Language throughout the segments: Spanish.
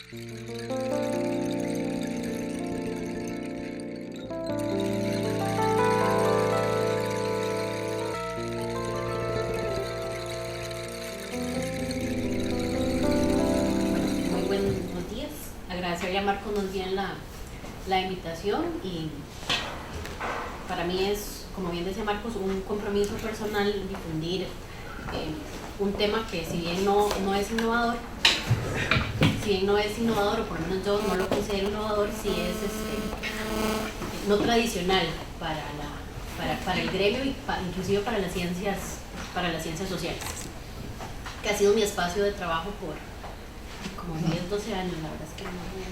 Agradecerle a Marcos más bien la invitación, y para mí es, como bien decía Marcos, un compromiso personal difundir un tema que si bien no es innovador, o por lo menos yo no lo considero innovador, sí es no tradicional para el gremio y inclusive para las ciencias sociales, que ha sido mi espacio de trabajo por como 10, 12 años, la verdad es que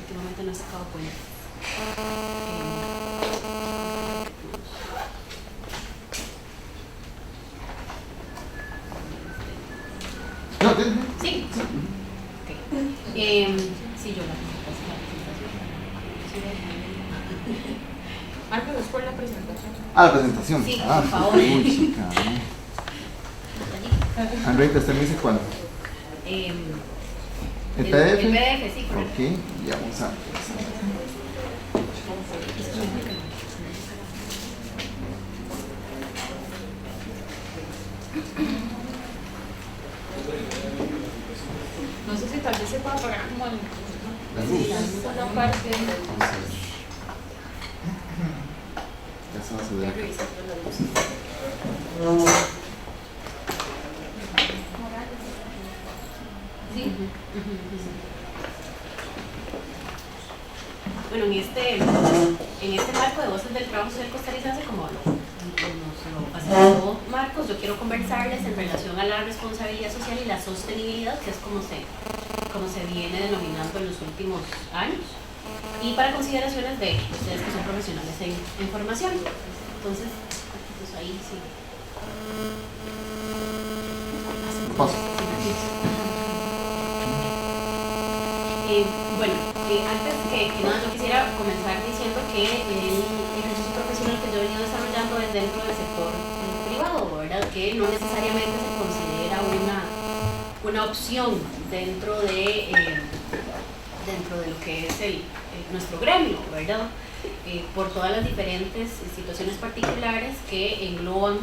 últimamente no he sacado cuenta. Sí. Okay. Sí, yo la presentación. Marcos, después la presentación. La presentación. Sí, por favor. Uy, chica. Andreita, ¿usted me dice cuándo? ¿El PDF? El PDF, sí, correcto. Ok, ya vamos a empezar. No sé si tal vez se pueda apagar como La luz. una parte. Ya se va a subir acá. Sí. Bueno, en este marco de Voces del Trabajo Social Costarricense, como nos lo facilitó Marcos, yo quiero conversarles en relación a la responsabilidad social y la sostenibilidad, que es como se viene denominando en los últimos años, y para consideraciones de ustedes que son profesionales en formación. Entonces, pues ahí sí. Paso. Bueno, antes que nada yo quisiera comenzar diciendo que el ejercicio profesional que yo he venido desarrollando es dentro del sector privado, ¿verdad? Que no necesariamente se considera una opción dentro de lo que es nuestro gremio, ¿verdad? Por todas las diferentes situaciones particulares que engloban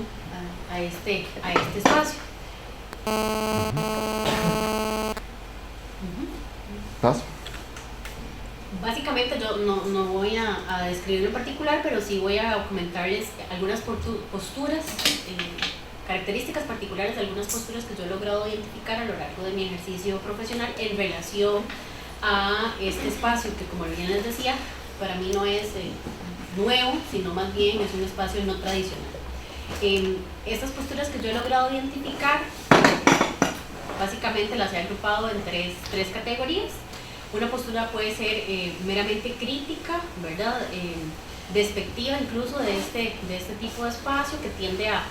a este espacio. ¿Paso? Básicamente yo no voy a describirlo en particular, pero sí voy a comentarles algunas posturas, características particulares de algunas posturas que yo he logrado identificar a lo largo de mi ejercicio profesional en relación a este espacio que, como bien les decía, para mí no es nuevo, sino más bien es un espacio no tradicional. Estas posturas que yo he logrado identificar, básicamente las he agrupado en tres categorías. Una postura puede ser meramente crítica, ¿verdad? Despectiva incluso de este tipo de espacio, que tiende a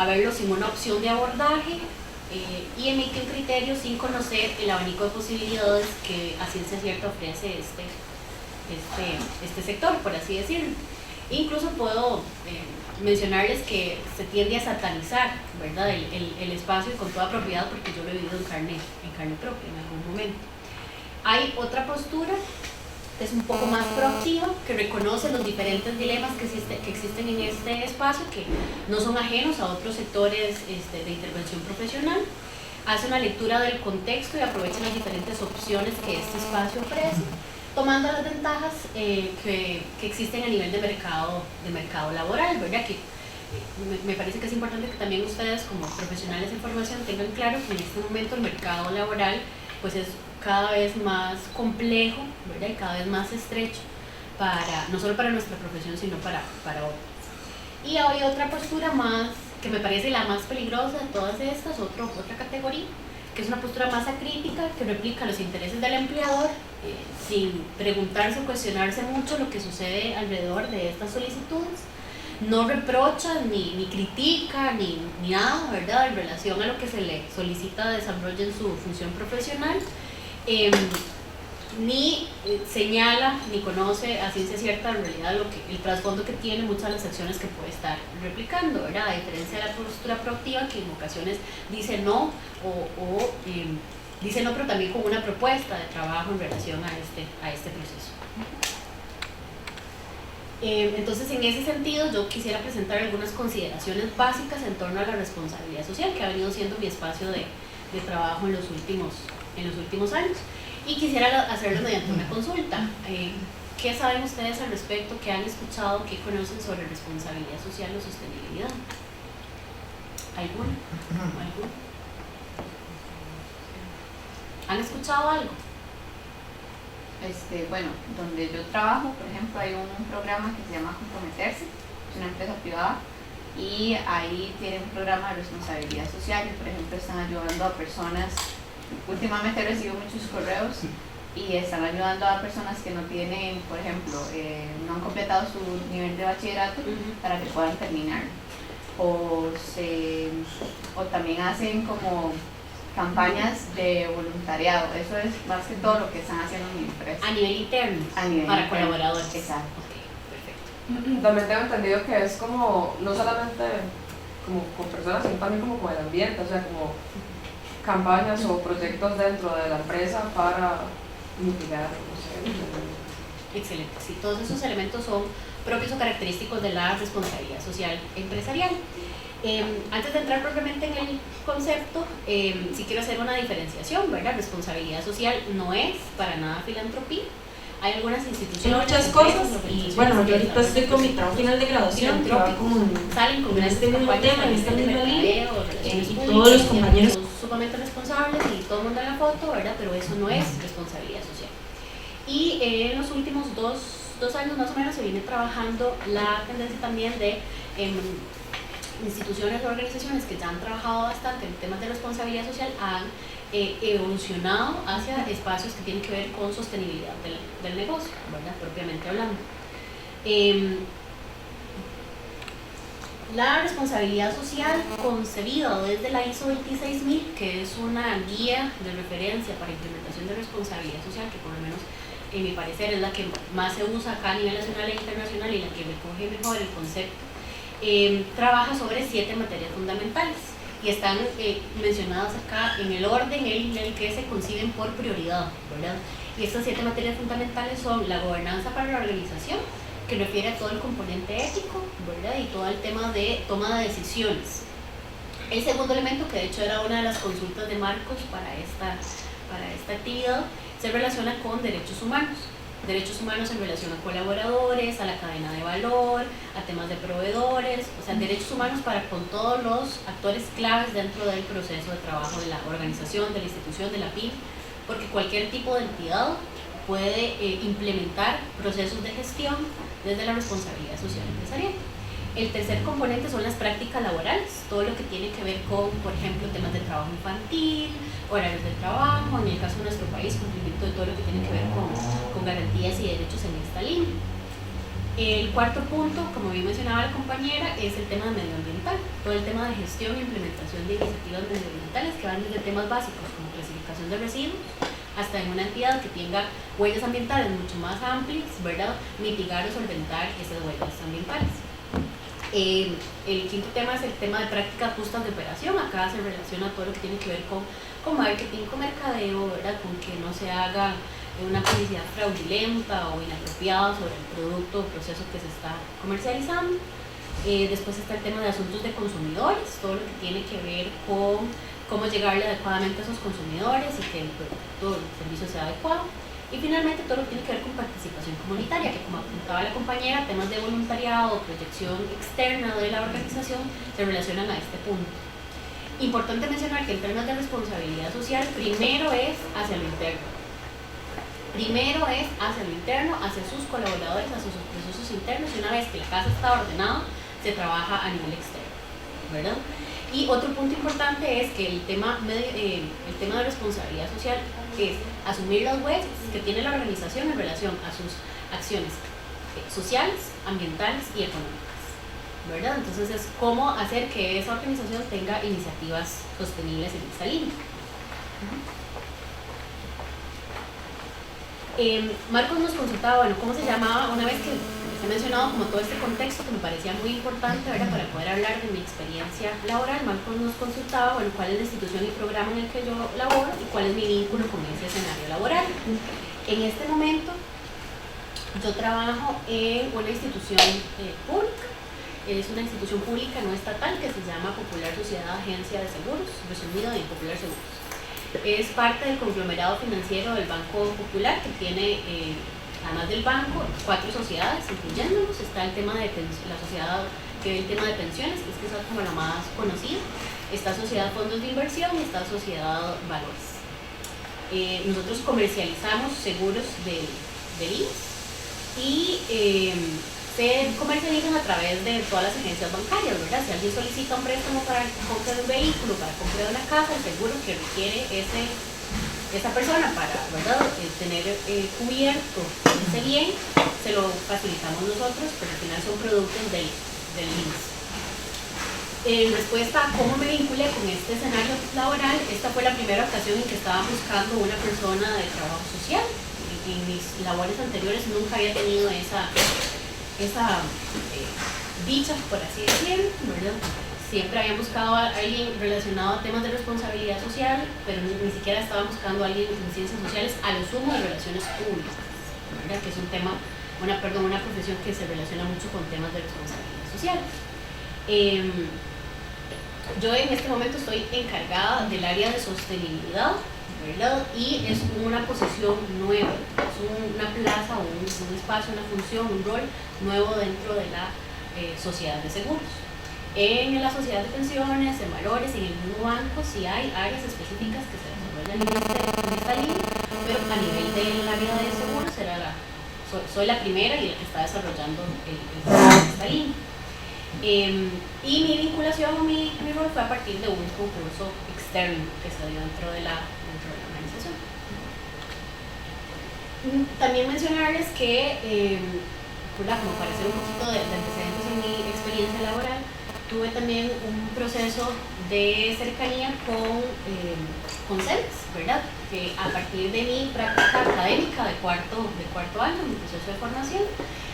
verlo sin una opción de abordaje y emite un criterio sin conocer el abanico de posibilidades que a ciencia cierta ofrece este sector, por así decirlo. Incluso puedo mencionarles que se tiende a satanizar, ¿verdad? el espacio, y con toda propiedad, porque yo lo he vivido en carne propia en algún momento. Hay otra postura que es un poco más proactiva, que reconoce los diferentes dilemas que existen en este espacio, que no son ajenos a otros sectores de intervención profesional. Hace una lectura del contexto y aprovecha las diferentes opciones que este espacio ofrece, tomando las ventajas que existen a nivel de mercado laboral, ¿verdad? Que me parece que es importante que también ustedes, como profesionales en formación, tengan claro que en este momento el mercado laboral pues es cada vez más complejo, ¿verdad? Y cada vez más estrecho, no solo para nuestra profesión, sino para otras. Y hay otra postura más, que me parece la más peligrosa de todas estas, otra categoría, que es una postura más acrítica, que replica los intereses del empleador, sin preguntarse o cuestionarse mucho lo que sucede alrededor de estas solicitudes. No reprocha, ni critica, ni nada, ¿verdad?, en relación a lo que se le solicita desarrolle en su función profesional, ni señala, ni conoce a ciencia cierta en realidad el trasfondo que tiene muchas de las acciones que puede estar replicando, ¿verdad? A diferencia de la postura proactiva, que en ocasiones dice no o dice no, pero también con una propuesta de trabajo en relación a este proceso. Entonces, en ese sentido, yo quisiera presentar algunas consideraciones básicas en torno a la responsabilidad social, que ha venido siendo mi espacio de trabajo en los últimos años. Y quisiera hacerlo mediante una consulta. ¿Qué saben ustedes al respecto? ¿Qué han escuchado? ¿Qué conocen sobre responsabilidad social o sostenibilidad? ¿Alguno? ¿Han escuchado algo? Bueno, donde yo trabajo, por ejemplo, hay un programa que se llama Comprometerse, es una empresa privada, y ahí tienen un programa de responsabilidad social y, por ejemplo, están ayudando a personas. Últimamente recibo muchos correos y están ayudando a personas que no tienen, por ejemplo, no han completado su nivel de bachillerato para que puedan terminar. O también hacen como campañas de voluntariado. Eso es más que todo lo que están haciendo en mi empresa. A nivel interno, para colaboradores. Exacto. Okay, perfecto. También tengo entendido que es como, no solamente como con personas, sino también como con el ambiente, o sea, como campañas o proyectos dentro de la empresa para mitigar, no sé. Excelente, sí, todos esos elementos son propios o característicos de la responsabilidad social empresarial. Antes de entrar propiamente en el concepto, sí quiero hacer una diferenciación, ¿verdad? Responsabilidad social no es para nada filantropía. Hay algunas instituciones, muchas cosas, y bueno, yo ahorita estoy con mi trabajo final de graduación, que va como salen con este mismo tema, en esta misma línea, y públicas, todos los compañeros son sumamente responsables y todo el mundo en la foto, ¿verdad? Pero eso no es responsabilidad social. Y en los últimos dos años más o menos se viene trabajando la tendencia también de instituciones o organizaciones que ya han trabajado bastante en temas de responsabilidad social han evolucionado hacia espacios que tienen que ver con sostenibilidad del negocio, ¿verdad? Propiamente hablando. La responsabilidad social concebida desde la ISO 26000, que es una guía de referencia para implementación de responsabilidad social, que por lo menos en mi parecer es la que más se usa acá a nivel nacional e internacional y la que recoge mejor el concepto, trabaja sobre 7 materias fundamentales y están mencionadas acá en el orden en el que se conciben por prioridad, ¿verdad? Y estas 7 materias fundamentales son la gobernanza para la organización, que refiere a todo el componente ético, ¿verdad? Y todo el tema de toma de decisiones. El segundo elemento, que de hecho era una de las consultas de Marcos para esta actividad, se relaciona con derechos humanos. Derechos humanos en relación a colaboradores, a la cadena de valor, a temas de proveedores, o sea, derechos humanos para con todos los actores claves dentro del proceso de trabajo de la organización, de la institución, de la PYME, porque cualquier tipo de entidad puede implementar procesos de gestión desde la responsabilidad social empresarial. El tercer componente son las prácticas laborales, todo lo que tiene que ver con, por ejemplo, temas de trabajo infantil, horarios de trabajo, en el caso de nuestro país, cumplimiento de todo lo que tiene que ver con garantías y derechos en esta línea. El cuarto punto, como bien mencionaba la compañera, es el tema medioambiental, todo el tema de gestión e implementación de iniciativas medioambientales que van desde temas básicos como clasificación de residuos, hasta en una entidad que tenga huellas ambientales mucho más amplias, ¿verdad? Mitigar o solventar esas huellas ambientales. El quinto tema es el tema de prácticas justas de operación. Acá se relaciona todo lo que tiene que ver con marketing, con mercadeo, ¿verdad? Con que no se haga una publicidad fraudulenta o inapropiada sobre el producto o proceso que se está comercializando. Después está el tema de asuntos de consumidores, todo lo que tiene que ver con cómo llegarle adecuadamente a esos consumidores y que el producto o el servicio sea adecuado. Y finalmente todo lo que tiene que ver con participación comunitaria, que como apuntaba la compañera, temas de voluntariado o proyección externa de la organización se relacionan a este punto. Importante mencionar que en términos de responsabilidad social, primero es hacia lo interno. Primero es hacia lo interno, hacia sus colaboradores, hacia sus procesos internos, y una vez que la casa está ordenada, se trabaja a nivel externo, ¿verdad? Y otro punto importante es que el tema de responsabilidad social es asumir las huellas que tiene la organización en relación a sus acciones sociales, ambientales y económicas, ¿verdad? Entonces es cómo hacer que esa organización tenga iniciativas sostenibles en esta línea. Marcos nos consultaba, bueno, cómo se llamaba, una vez que he mencionado como todo este contexto que me parecía muy importante, ¿verdad?, para poder hablar de mi experiencia laboral. Marcos nos consultaba, bueno, cuál es la institución y programa en el que yo laboro y cuál es mi vínculo con ese escenario laboral. En este momento yo trabajo en una institución pública, es una institución pública no estatal que se llama Popular Sociedad Agencia de Seguros, resumido en Popular Seguros. Es parte del conglomerado financiero del Banco Popular, que tiene, además del banco, 4 sociedades, incluyéndonos. Está el tema de la sociedad que ve el tema de pensiones, que es como la más conocida. Está Sociedad Fondos de Inversión y está Sociedad Valores. Nosotros comercializamos seguros del INS y se comercializan a través de todas las agencias bancarias, ¿verdad? Si alguien solicita un préstamo para la compra de un vehículo, para la compra de una casa, el seguro que requiere esa persona para, ¿verdad?, tener cubierto ese bien, se lo facilitamos nosotros, pero al final son productos del INS. En respuesta a cómo me vinculé con este escenario laboral, esta fue la primera ocasión en que estaba buscando una persona de trabajo social. En mis labores anteriores nunca había tenido esa dicha, por así decirlo, ¿verdad? Siempre habían buscado a alguien relacionado a temas de responsabilidad social, pero ni siquiera estaban buscando a alguien en ciencias sociales, a lo sumo de relaciones públicas, ¿verdad?, que es una profesión que se relaciona mucho con temas de responsabilidad social. Yo en este momento estoy encargada del área de sostenibilidad, ¿verdad?, y es una posición nueva, es una plaza o un espacio, una función, un rol nuevo dentro de la sociedad de seguros. En la sociedad de pensiones, en valores, en el mismo banco, sí hay áreas específicas que se desarrollan en esta línea, pero a nivel del área de seguros soy la primera y la que está desarrollando esta línea. Y mi vinculación o mi rol fue a partir de un concurso externo que se dio dentro de la organización. También mencionarles que, como para hacer un poquito de antecedentes en mi experiencia laboral, tuve también un proceso de cercanía con CELS, ¿verdad?, que a partir de mi práctica académica de cuarto año, mi proceso de formación,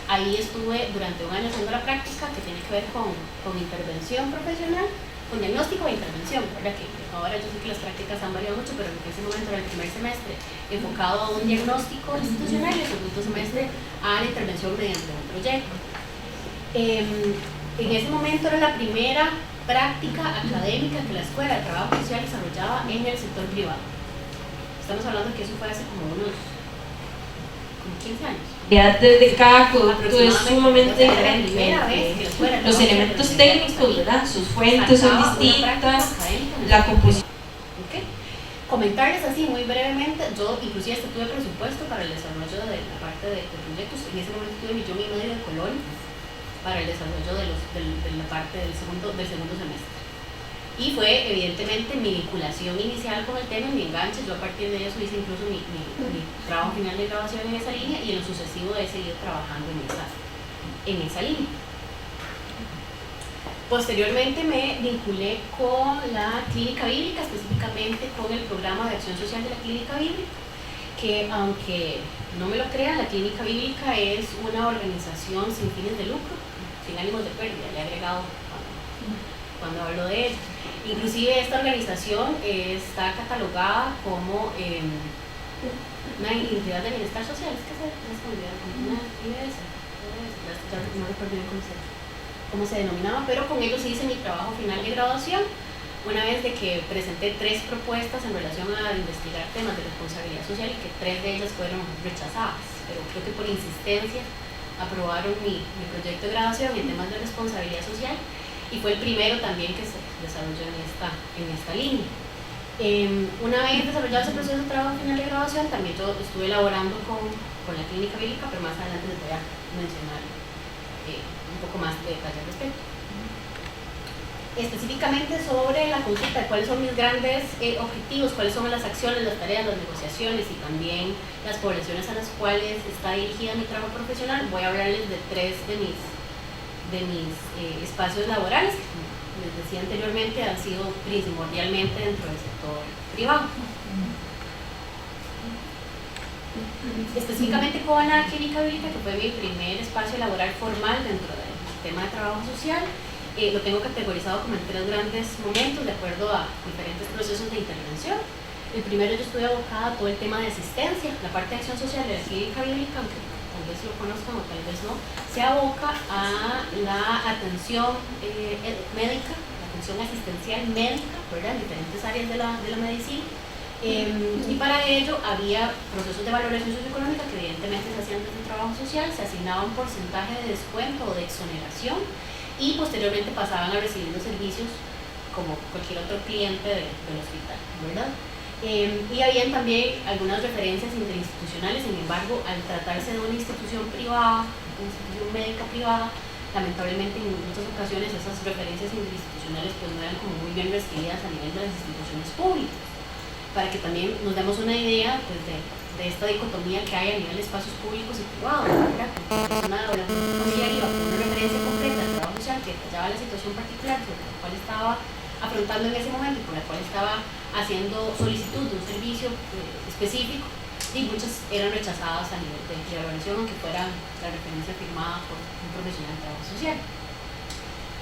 ahí estuve durante un año haciendo la práctica que tiene que ver con intervención profesional, con diagnóstico e intervención, ¿verdad?, que ahora yo sé que las prácticas han variado mucho, pero en ese momento era el primer semestre enfocado a un diagnóstico institucional y el segundo semestre a la intervención mediante un proyecto. En ese momento era la primera práctica académica que la Escuela de Trabajo Social desarrollaba en el sector privado. Estamos hablando que eso fue hace como 15 años. De cada producto es sumamente la primera vez que la escuela, los elementos técnicos, ¿verdad?, sus fuentes son distintas, la composición. Okay. Comentarles así muy brevemente, yo inclusive tuve presupuesto para el desarrollo de la parte de proyectos. En ese momento tuve $1,5 millones de colones para el desarrollo de la parte del segundo semestre. Y fue evidentemente mi vinculación inicial con el tema, mi enganche. Yo a partir de eso hice incluso mi trabajo final de graduación en esa línea, y en lo sucesivo he seguido trabajando en esa línea. Posteriormente me vinculé con la Clínica Bíblica, específicamente con el programa de acción social de la Clínica Bíblica, que aunque no me lo crean, la Clínica Bíblica es una organización sin fines de lucro, sin ánimos de pérdida, le he agregado cuando hablo de él. Inclusive esta organización está catalogada como una entidad de bienestar social, es que se escondía como una IBS, no recuerdo bien cómo se denominaba, pero con ellos hice mi trabajo final de graduación, una vez de que presenté 3 propuestas en relación a investigar temas de responsabilidad social y que 3 de ellas fueron rechazadas, pero creo que por insistencia aprobaron mi proyecto de graduación en temas de responsabilidad social, y fue el primero también que se desarrolló en esta línea. Una vez desarrollado ese proceso de trabajo final de graduación, también yo estuve elaborando con la Clínica Bíblica, pero más adelante les voy a mencionar un poco más de detalle al respecto. Específicamente sobre la consulta de cuáles son mis grandes objetivos, cuáles son las acciones, las tareas, las negociaciones y también las poblaciones a las cuales está dirigida mi trabajo profesional, voy a hablarles de 3 de mis espacios laborales, que como les decía anteriormente han sido primordialmente dentro del sector privado. Específicamente con la Clínica Bíblica, que fue mi primer espacio laboral formal dentro del tema de trabajo social. Lo tengo categorizado como en 3 grandes momentos de acuerdo a diferentes procesos de intervención. El primero, yo estuve abocada a todo el tema de asistencia. La parte de acción social de la Clínica Bíblica, aunque tal vez lo conozcan o tal vez no, se aboca a la atención médica, la atención asistencial médica, ¿verdad?, en diferentes áreas de la medicina. Y para ello había procesos de valoración socioeconómica que evidentemente se hacían desde el trabajo social, se asignaba un porcentaje de descuento o de exoneración y posteriormente pasaban a recibir los servicios como cualquier otro cliente del hospital, ¿verdad? Y habían también algunas referencias interinstitucionales. Sin embargo, al tratarse de una institución privada, una institución médica privada, lamentablemente en muchas ocasiones esas referencias interinstitucionales pues no eran como muy bien recibidas a nivel de las instituciones públicas. Para que también nos demos una idea pues, de esta dicotomía que hay a nivel de espacios públicos y privados, ¿verdad? Una familiar iba con una referencia concreta del trabajo social que detallaba la situación particular sobre la cual estaba afrontando en ese momento y por la cual estaba haciendo solicitud de un servicio específico, y muchas eran rechazadas a nivel de evaluación, aunque fuera la referencia firmada por un profesional de trabajo social.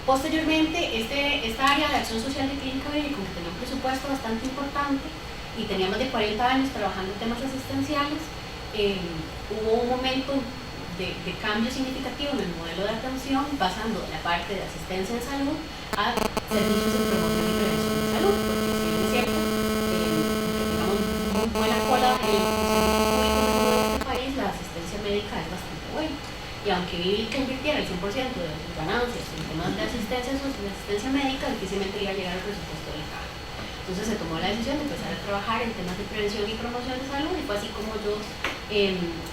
Posteriormente, esta área de acción social de Clínica Bíblica, que tenía un presupuesto bastante importante y tenía más de 40 años trabajando en temas asistenciales, hubo un momento de cambio significativo en el modelo de atención, pasando de la parte de asistencia en salud a servicios de promoción y prevención de salud, porque si bien es cierto, digamos, muy buena cola en el servicio público de este país, la asistencia médica es bastante buena. Y aunque Bíblica invirtiera el 100% de sus ganancias en temas de asistencia médica, difícilmente iba a llegar al presupuesto de la caja. Entonces se tomó la decisión de empezar a trabajar en temas de prevención y promoción de salud, y fue así como yo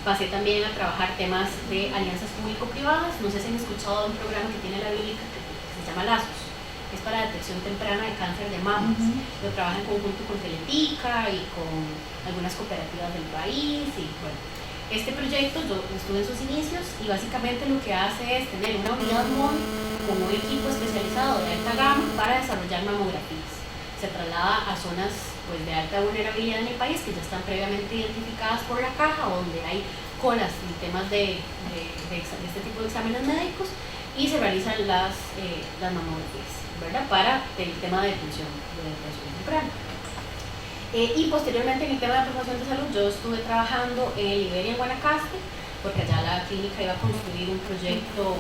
pasé también a trabajar temas de alianzas público-privadas. No sé si han escuchado de un programa que tiene la Bíblica que se llama Lazos, que es para detección temprana de cáncer de mama. Lo trabaja en conjunto con Teletica y con algunas cooperativas del país, y bueno, este proyecto yo estuve en sus inicios y básicamente lo que hace es tener una unidad móvil con un equipo especializado de alta gama para desarrollar mamografías. Se traslada a zonas pues, de alta vulnerabilidad en el país que ya están previamente identificadas por la caja, donde hay colas en temas de este tipo de exámenes médicos, y se realizan las mamografías, ¿verdad?, para el tema de detención temprana. Y posteriormente en el tema de promoción de salud yo estuve trabajando en Liberia, en Guanacaste, porque allá la clínica iba a construir un proyecto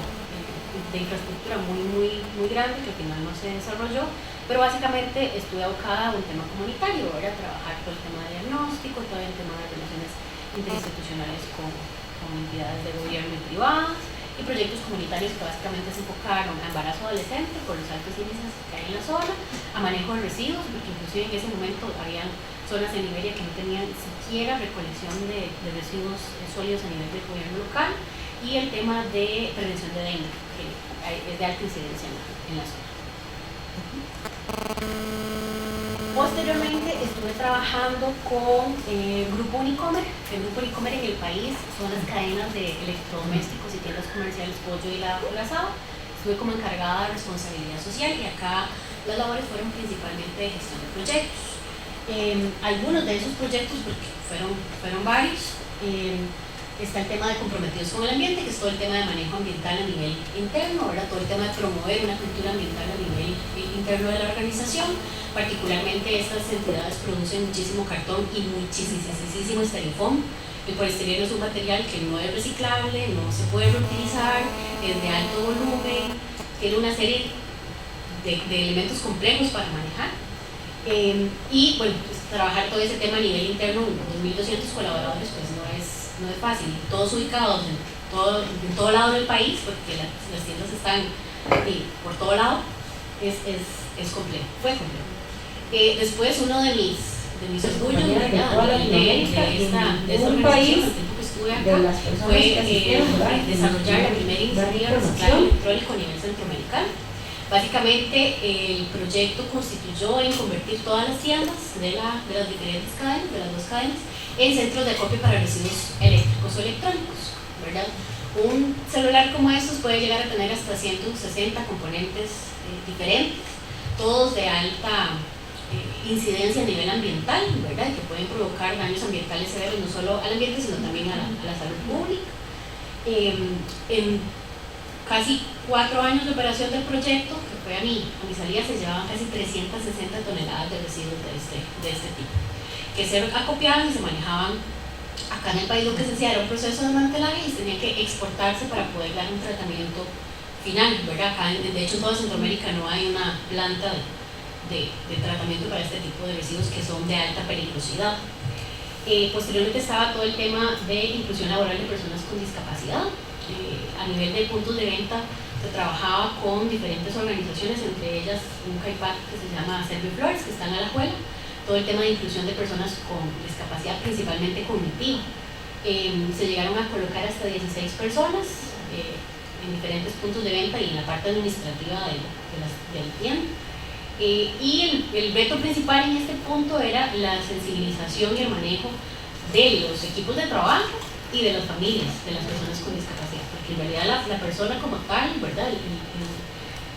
de infraestructura muy grande que al final no se desarrolló, pero básicamente estuve abocada a un tema comunitario, era trabajar todo el tema de diagnóstico, todo el tema de relaciones interinstitucionales con entidades de gobierno y privadas, y proyectos comunitarios que básicamente se enfocaron a embarazo adolescente por los altos índices que hay en la zona, a manejo de residuos, porque inclusive en ese momento había zonas en Liberia que no tenían siquiera recolección de residuos sólidos a nivel del gobierno local, y el tema de prevención de dengue, que es de alta incidencia en la zona. Posteriormente estuve trabajando con Grupo Unicomer. El Grupo Unicomer en el país son las cadenas de electrodomésticos y tiendas comerciales Pollo y La Curazao. Estuve como encargada de responsabilidad social, y acá las labores fueron principalmente de gestión de proyectos. Algunos de esos proyectos, porque fueron varios, está el tema de comprometidos con el ambiente, que es todo el tema de manejo ambiental a nivel interno, ¿verdad?, todo el tema de promover una cultura ambiental a nivel interno de la organización. Particularmente estas entidades producen muchísimo cartón y muchísimo estereofón. El poliestireno es un material que no es reciclable, no se puede reutilizar, es de alto volumen, tiene una serie de elementos complejos para manejar. Y bueno, pues, trabajar todo ese tema a nivel interno, 2.200 colaboradores, pues no es fácil, todos ubicados en todo lado del país, porque las tiendas están por todo lado, es complejo, fue complejo. Después uno de mis orgullos de esta organización, el tiempo que estuve acá, fue desarrollar la primera iniciativa de reciclaje electrónico a nivel centroamericano. Básicamente el proyecto constituyó en convertir todas las tiendas de las diferentes cadenas, de las dos cadenas, en centros de acopio para residuos eléctricos o electrónicos, ¿verdad? Un celular como estos puede llegar a tener hasta 160 componentes diferentes, todos de alta incidencia a nivel ambiental, ¿verdad? Que pueden provocar daños ambientales severos no solo al ambiente, sino también a la salud pública. En casi 4 años de operación del proyecto, que fue a mi salida, se llevaban casi 360 toneladas de residuos de este tipo, que se acopiaban y se manejaban acá en el país. Lo que se hacía era un proceso de desmantelaje y se tenía que exportarse para poder dar un tratamiento final, ¿verdad? Acá, de hecho, en toda Centroamérica no hay una planta de tratamiento para este tipo de residuos que son de alta peligrosidad. Posteriormente estaba todo el tema de inclusión laboral de personas con discapacidad. A nivel de puntos de venta se trabajaba con diferentes organizaciones, entre ellas un CAIPAC que se llama Serviflores, que está en Alajuela. Todo el tema de inclusión de personas con discapacidad, principalmente cognitiva. Se llegaron a colocar hasta 16 personas en diferentes puntos de venta y en la parte administrativa del tienda. Y el reto principal en este punto era la sensibilización y el manejo de los equipos de trabajo y de las familias de las personas con discapacidad, porque en realidad la persona como tal, ¿verdad?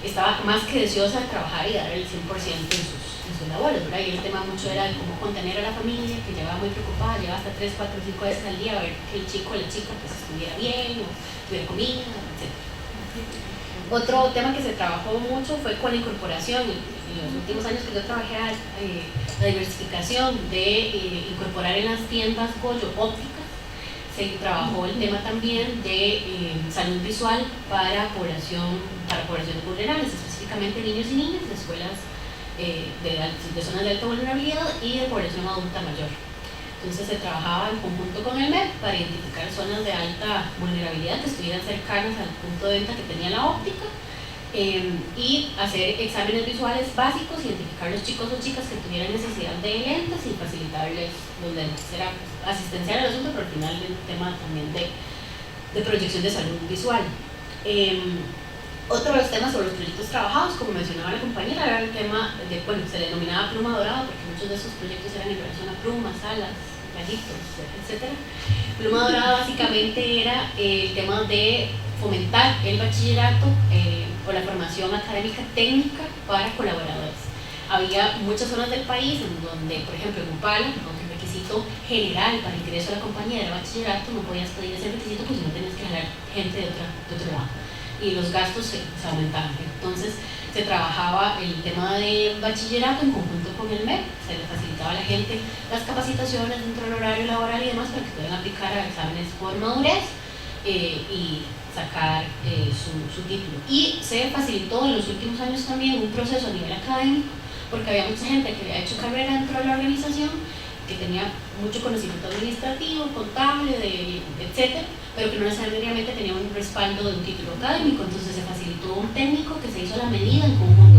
Estaba más que deseosa de trabajar y dar el 100% en sus labores, ¿verdad? Y el tema mucho era de cómo contener a la familia, que llevaba muy preocupada, llevaba hasta 3, 4, 5 veces al día a ver que el chico o la chica pues estuviera bien, o tuviera comida, etc. Otro tema que se trabajó mucho fue con la incorporación, en los últimos años que yo trabajé, la diversificación de incorporar en las tiendas Goyo ópticas. Se trabajó el tema también de salud visual para poblaciones vulnerables, específicamente niños y niñas de escuelas de zonas de alta vulnerabilidad y de población adulta mayor. Entonces se trabajaba en conjunto con el MEP para identificar zonas de alta vulnerabilidad que estuvieran cercanas al punto de venta que tenía la óptica, y hacer exámenes visuales básicos, identificar los chicos o chicas que tuvieran necesidad de lentes y facilitarles los lentes. Era asistencial al asunto, pero al final el tema también de proyección de salud visual. Otro de los temas sobre los proyectos trabajados, como mencionaba la compañera, era el tema de, bueno, se le denominaba pluma dorada porque muchos de esos proyectos eran en relación a plumas, alas, rayitos, etc. Pluma dorada básicamente era el tema de fomentar el bachillerato o la formación académica técnica para colaboradores. Había muchas zonas del país en donde, por ejemplo, en Upala, donde el requisito general para ingreso a la compañía era bachillerato, no podías pedir ese requisito porque si no tenías que jalar gente de otro lado y los gastos se aumentaban. Entonces se trabajaba el tema de bachillerato en conjunto con el MEP, se le facilitaba a la gente las capacitaciones dentro del horario laboral y demás para que puedan aplicar a exámenes por madurez y sacar su título. Y se facilitó en los últimos años también un proceso a nivel académico, porque había mucha gente que había hecho carrera dentro de la organización, que tenía mucho conocimiento administrativo, contable, etc., pero que no necesariamente tenía un respaldo de un título académico. Entonces se facilitó un técnico que se hizo a la medida en conjunto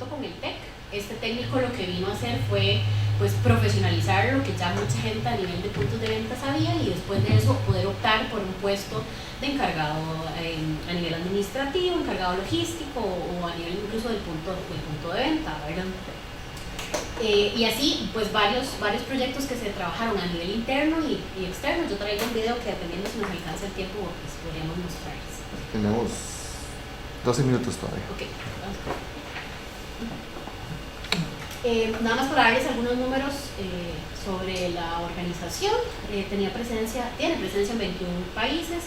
con el TEC. Este técnico lo que vino a hacer fue pues profesionalizar lo que ya mucha gente a nivel de puntos de venta sabía, y después de eso poder optar por un puesto de encargado a nivel administrativo, encargado logístico o a nivel incluso del punto de venta, ¿verdad? Y así pues varios proyectos que se trabajaron a nivel interno y externo. Yo traigo un video que, dependiendo si nos alcanza el tiempo, pues podríamos mostrarles. Tenemos 12 minutos todavía. Ok, vamos. Nada más para darles algunos números sobre la organización. Tiene presencia en 21 países,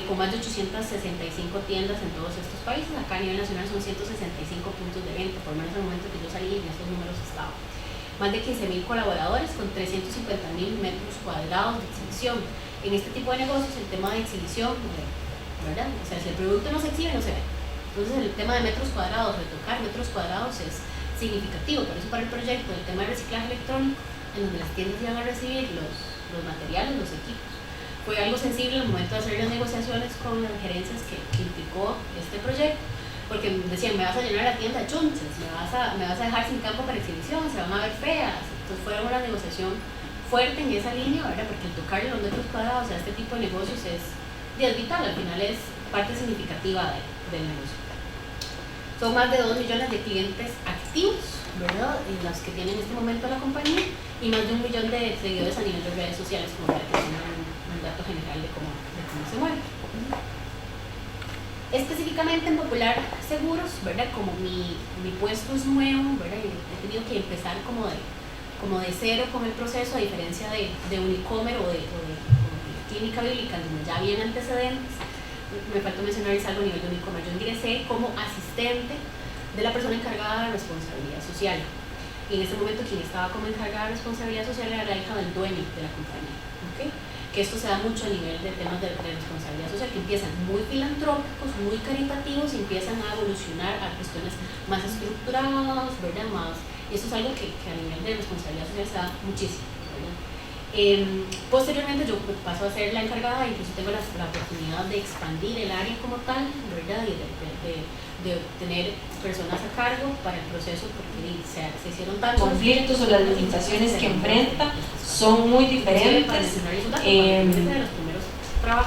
con más de 865 tiendas en todos estos países. Acá a nivel nacional son 165 puntos de venta, por lo menos al momento que yo salí en estos números estaba. Más de 15.000 colaboradores con 350.000 metros cuadrados de exhibición. En este tipo de negocios el tema de exhibición, ¿verdad? O sea, si el producto no se exhibe, no se ve. Entonces el tema de metros cuadrados, de tocar metros cuadrados es significativo. Por eso para el proyecto el tema de reciclaje electrónico, en donde las tiendas iban a recibir los materiales, los equipos, fue algo sensible al momento de hacer las negociaciones con las gerencias que implicó este proyecto, porque decían, me vas a llenar la tienda de chunches, me vas a dejar sin campo para exhibición, se van a ver feas. Entonces fue una negociación fuerte en esa línea, ¿verdad? Porque el tocar los metros cuadrados a este tipo de negocios es vital, al final es parte significativa del negocio. Son más de 2 millones de clientes activos, ¿verdad?, en las que tiene en este momento la compañía, y más de 1 millón de seguidores a nivel de redes sociales, como para que tengan un dato general de cómo se mueve. Específicamente en Popular Seguros, ¿verdad? Como mi puesto es nuevo, ¿verdad? Y he tenido que empezar como de cero con el proceso, a diferencia de Unicomer o de Clínica Bíblica, donde ya habían antecedentes. Me faltó mencionarles algo a nivel de Unicomer. Yo ingresé como asistente de la persona encargada de responsabilidad social. Y en ese momento quien estaba como encargada de responsabilidad social era la hija del dueño de la compañía. ¿Okay? Que esto se da mucho a nivel de temas de responsabilidad social, que empiezan muy filantrópicos, muy caritativos, y empiezan a evolucionar a cuestiones más estructuradas, ¿verdad? Y esto es algo que a nivel de responsabilidad social se da muchísimo, ¿verdad? Posteriormente yo paso a ser la encargada, incluso tengo la oportunidad de expandir el área como tal, ¿verdad? Y de tener personas a cargo para el proceso, porque se hicieron tantos conflictos o las limitaciones que enfrenta son muy diferentes,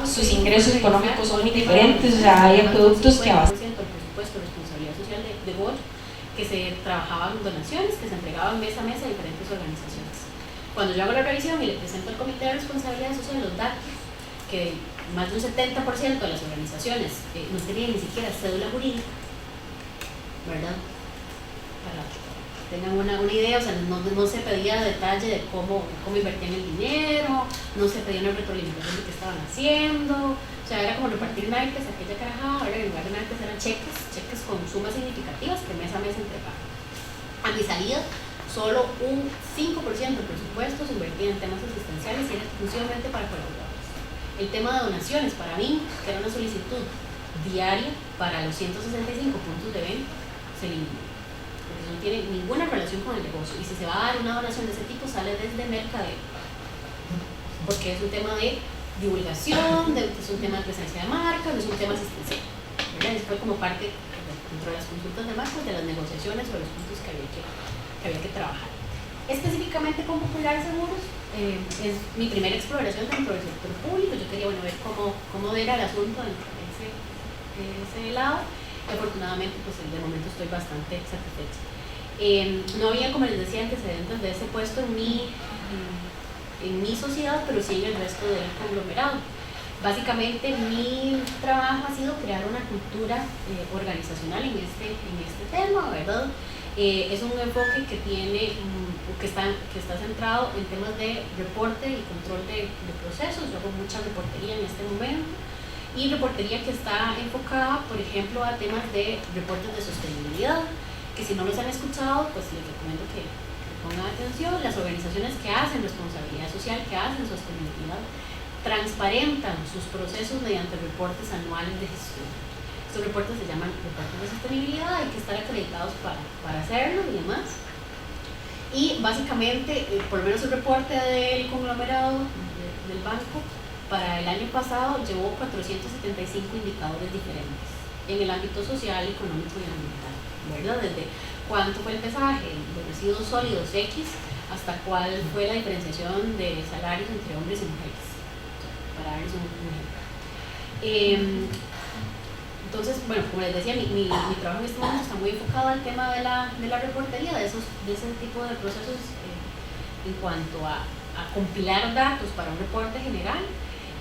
sus ingresos económicos son muy diferentes, o sea, hay productos que abasten el presupuesto de responsabilidad social de Gold, que se trabajaban donaciones que se entregaban mes a mes a diferentes organizaciones. Cuando yo hago la revisión y le presento al Comité de Responsabilidad Social los datos, que más de un 70% de las organizaciones no tenían ni siquiera cédula jurídica, ¿verdad? Para que tengan una idea, o sea, no se pedía detalle de cómo invertían el dinero, no se pedía una retroalimentación de qué estaban haciendo, o sea, era como repartir naipes, aquella carajada. Ahora en lugar de naipes eran cheques con sumas significativas que mes a mes entregaban. A mi salida, solo un 5% del presupuesto se invertía en temas asistenciales y era exclusivamente para colaboradores. El tema de donaciones, para mí, que era una solicitud diaria para los 165 puntos de venta, se eliminó, porque no tiene ninguna relación con el negocio, y si se va a dar una donación de ese tipo sale desde mercadeo, porque es un tema de divulgación, es un tema de presencia de marca, no es un tema asistencial, ¿verdad? Eso fue como parte dentro de las consultas de marcas, de las negociaciones sobre los puntos que había que trabajar. Específicamente con Popular Seguros, es mi primera exploración dentro del sector público. Yo quería ver cómo era el asunto dentro de ese lado, y afortunadamente pues de momento estoy bastante satisfecha. No había, como les decía, antecedentes de ese puesto en mi sociedad, pero sí en el resto del conglomerado. Básicamente mi trabajo ha sido crear una cultura organizacional en este tema, ¿verdad? Es un enfoque que está centrado en temas de reporte y control de procesos. Yo hago mucha reportería en este momento, y reportería que está enfocada, por ejemplo, a temas de reportes de sostenibilidad, que si no los han escuchado, pues les recomiendo que pongan atención. Las organizaciones que hacen responsabilidad social, que hacen sostenibilidad, transparentan sus procesos mediante reportes anuales de gestión. Estos reportes se llaman reportes de sostenibilidad, hay que estar acreditados para hacerlo y demás. Y básicamente, por lo menos el reporte del conglomerado del banco para el año pasado llevó 475 indicadores diferentes en el ámbito social, económico y ambiental, ¿verdad? Desde cuánto fue el pesaje de residuos sólidos X hasta cuál fue la diferenciación de salarios entre hombres y mujeres, para darles un ejemplo. Entonces, bueno, como les decía, mi trabajo en este momento está muy enfocado al tema de la reportería, de ese tipo de procesos en cuanto a compilar datos para un reporte general.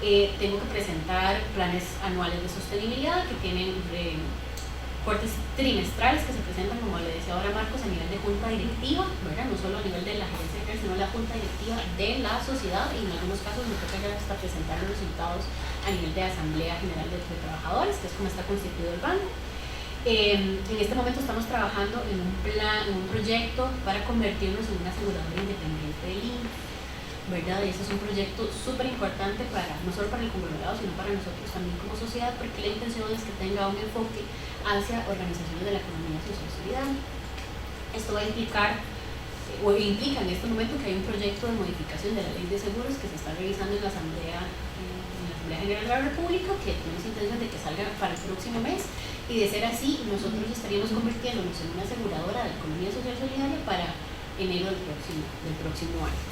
Tengo que presentar planes anuales de sostenibilidad que tienen reportes trimestrales que se presentan, como le decía ahora Marcos, a nivel de junta directiva, ¿verdad? No solo a nivel de la gerencia general, sino la junta directiva de la sociedad, y en algunos casos me toca ya hasta presentar los resultados a nivel de asamblea general de trabajadores, que es como está constituido el banco. En este momento estamos trabajando en un proyecto para convertirnos en una aseguradora independiente del INE, ¿verdad? Y ese es un proyecto súper importante no solo para el conglomerado, sino para nosotros también como sociedad, porque la intención es que tenga un enfoque hacia organizaciones de la economía social solidaria. Esto va a implica en este momento que hay un proyecto de modificación de la ley de seguros que se está revisando en la Asamblea General de la República, que tenemos intención de que salga para el próximo mes, y de ser así, nosotros estaríamos convirtiéndonos en una aseguradora de la economía social solidaria para enero del próximo año.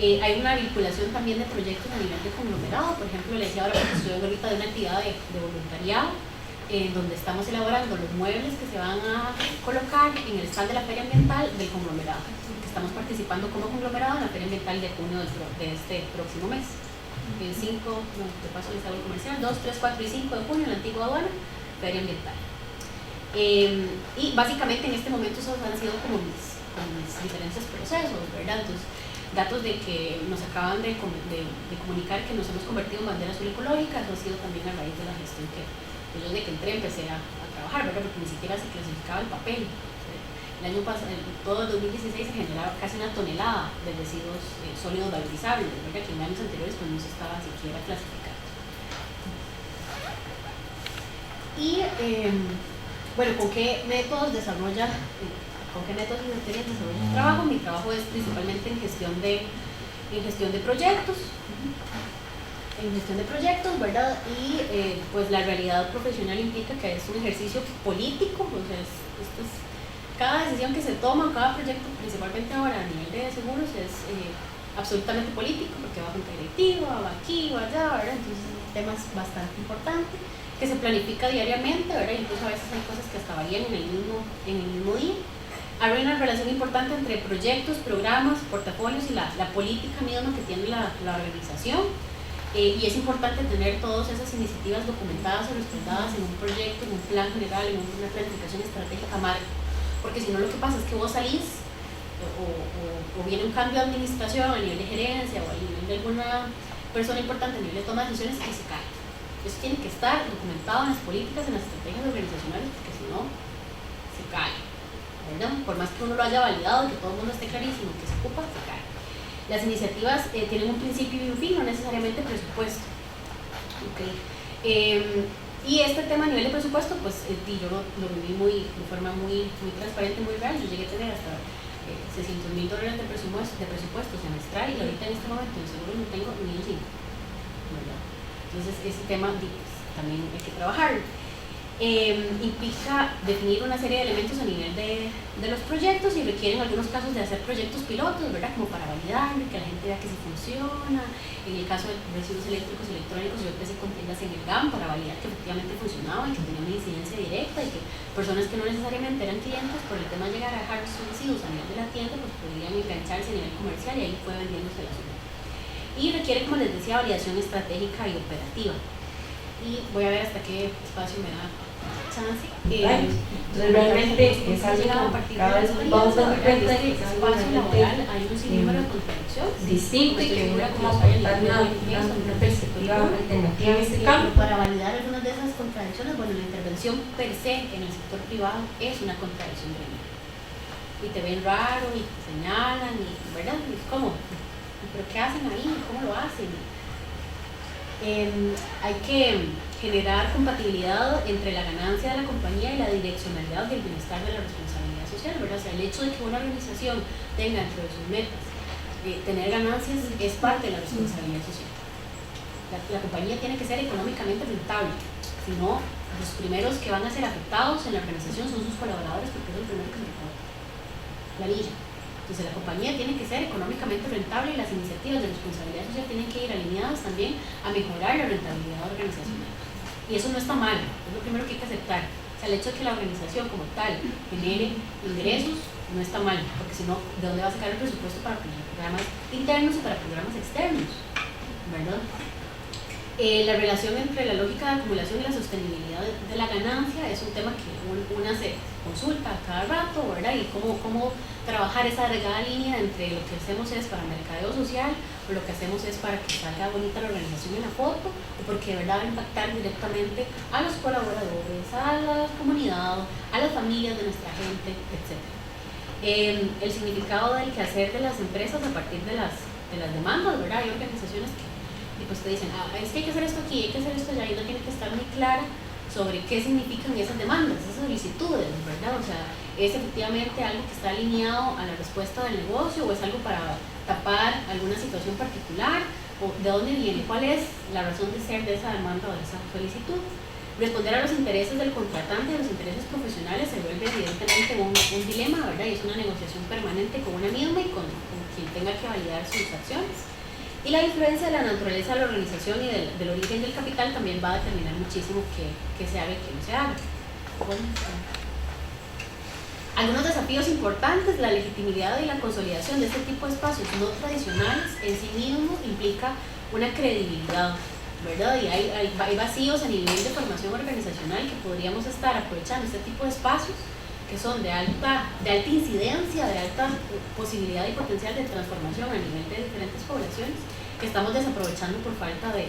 Hay una vinculación también de proyectos a nivel de conglomerado. Por ejemplo, le decía ahora que estoy ahorita de una actividad de voluntariado, donde estamos elaborando los muebles que se van a colocar en el stand de la Feria Ambiental del conglomerado, que estamos participando como conglomerado en la Feria Ambiental de junio de este próximo mes. El 5, de paso les hago el comercial, 2, 3, 4 y 5 de junio en la antigua aduana, feria ambiental. Y básicamente en este momento esos han sido como mis diferentes procesos, ¿verdad? Entonces, datos de que nos acaban de comunicar que nos hemos convertido en bandera azul ecológica, eso ha sido también a raíz de la gestión que yo desde que entré empecé a trabajar, ¿verdad? Porque ni siquiera se clasificaba el papel. El año pasado, todo el 2016 se generaba casi 1 tonelada de residuos sólidos valorizables, ¿verdad? Que en años anteriores pues no se estaba siquiera clasificado. Y bueno, ¿con qué métodos desarrolla el trabajo? Mi trabajo es principalmente en gestión de proyectos, ¿verdad? Y pues la realidad profesional implica que es un ejercicio político, o sea, cada decisión que se toma, cada proyecto, principalmente ahora a nivel de seguros, es absolutamente político, porque va a junta directiva, va aquí, va allá, ¿verdad? Entonces el tema es bastante importante, que se planifica diariamente, ¿verdad? Incluso a veces hay cosas que hasta varían en el mismo día. Hay una relación importante entre proyectos, programas, portafolios y la política misma que tiene la organización. Y es importante tener todas esas iniciativas documentadas o respaldadas en un proyecto, en un plan general, en una planificación estratégica marca. Porque si no, lo que pasa es que vos salís o viene un cambio de administración a nivel de gerencia o a nivel de alguna persona importante a nivel de toma de decisiones y se cae. Eso tiene que estar documentado en las políticas, en las estrategias organizacionales, porque si no, se cae, ¿verdad? Por más que uno lo haya validado, que todo el mundo esté clarísimo que se ocupa, se cae. Las iniciativas tienen un principio y un fin, no necesariamente presupuesto. Okay. Y este tema a nivel de presupuesto, pues yo lo viví de forma muy transparente, muy real. Yo llegué a tener hasta $600,000 de presupuesto semestral y ahorita en este momento en seguro no tengo ni un 5, ¿verdad? Entonces ese tema pues, también hay que trabajarlo. Implica definir una serie de elementos a nivel de los proyectos y requiere en algunos casos de hacer proyectos pilotos, ¿verdad? Como para validar, que la gente vea que sí funciona. En el caso de residuos eléctricos y electrónicos, yo empecé con tiendas en el GAM para validar que efectivamente funcionaba y que tenía una incidencia directa y que personas que no necesariamente eran clientes, por el tema de llegar a dejar sus residuos a nivel de la tienda, pues podrían engancharse a nivel comercial y ahí fue vendiéndose la zona. Y requiere, como les decía, validación estratégica y operativa. Y voy a ver hasta qué espacio me da chance. Entonces realmente es algo que cada vez vamos a dar cuenta de que es algo realmente hay un sinnúmero de contradicciones distinto y que uno como aportar una perspectiva alternativa en este campo. Para validar algunas de esas contradicciones, bueno, la intervención per se en el sector privado es una contradicción grande. Y te ven raro y te señalan, y, ¿verdad? Y es como, ¿pero qué hacen ahí? ¿Cómo lo hacen? Hay que generar compatibilidad entre la ganancia de la compañía y la direccionalidad del bienestar de la responsabilidad social, ¿verdad? O sea, el hecho de que una organización tenga dentro de sus metas tener ganancias es parte de la responsabilidad social. La compañía tiene que ser económicamente rentable, si no, los primeros que van a ser afectados en la organización son sus colaboradores, porque es el primero que se recoge la planilla. Entonces la compañía tiene que ser económicamente rentable y las iniciativas de responsabilidad social tienen que ir alineadas también a mejorar la rentabilidad organizacional. Y eso no está mal, es lo primero que hay que aceptar. O sea, el hecho de que la organización como tal genere ingresos no está mal, porque si no, ¿de dónde va a sacar el presupuesto para programas internos y para programas externos? ¿Verdad? La relación entre la lógica de acumulación y la sostenibilidad de la ganancia es un tema que una se consulta cada rato, ¿verdad? Y cómo trabajar esa delgada línea entre lo que hacemos es para mercadeo social o lo que hacemos es para que salga bonita la organización en la foto o porque de verdad va a impactar directamente a los colaboradores, a la comunidad, a las familias de nuestra gente, etc. El significado del quehacer de las empresas a partir de las demandas, ¿verdad? Hay organizaciones que pues te dicen, es que hay que hacer esto aquí, hay que hacer esto allá, y uno tiene que estar muy clara sobre qué significan esas demandas, esas solicitudes, ¿verdad? O sea, ¿es efectivamente algo que está alineado a la respuesta del negocio o es algo para tapar alguna situación particular? ¿O de dónde viene? ¿Cuál es la razón de ser de esa demanda o de esa solicitud? Responder a los intereses del contratante, a los intereses profesionales, se vuelve evidentemente un dilema, ¿verdad? Y es una negociación permanente con una misma y con quien tenga que validar sus acciones. Y la influencia de la naturaleza de la organización y del origen del capital también va a determinar muchísimo qué se haga y qué no se haga. Bueno, algunos desafíos importantes: la legitimidad y la consolidación de este tipo de espacios no tradicionales en sí mismo implica una credibilidad ¿verdad? Y hay vacíos a nivel de formación organizacional que podríamos estar aprovechando este tipo de espacios que son de alta incidencia, de alta posibilidad y potencial de transformación a nivel de diferentes poblaciones, que estamos desaprovechando por falta de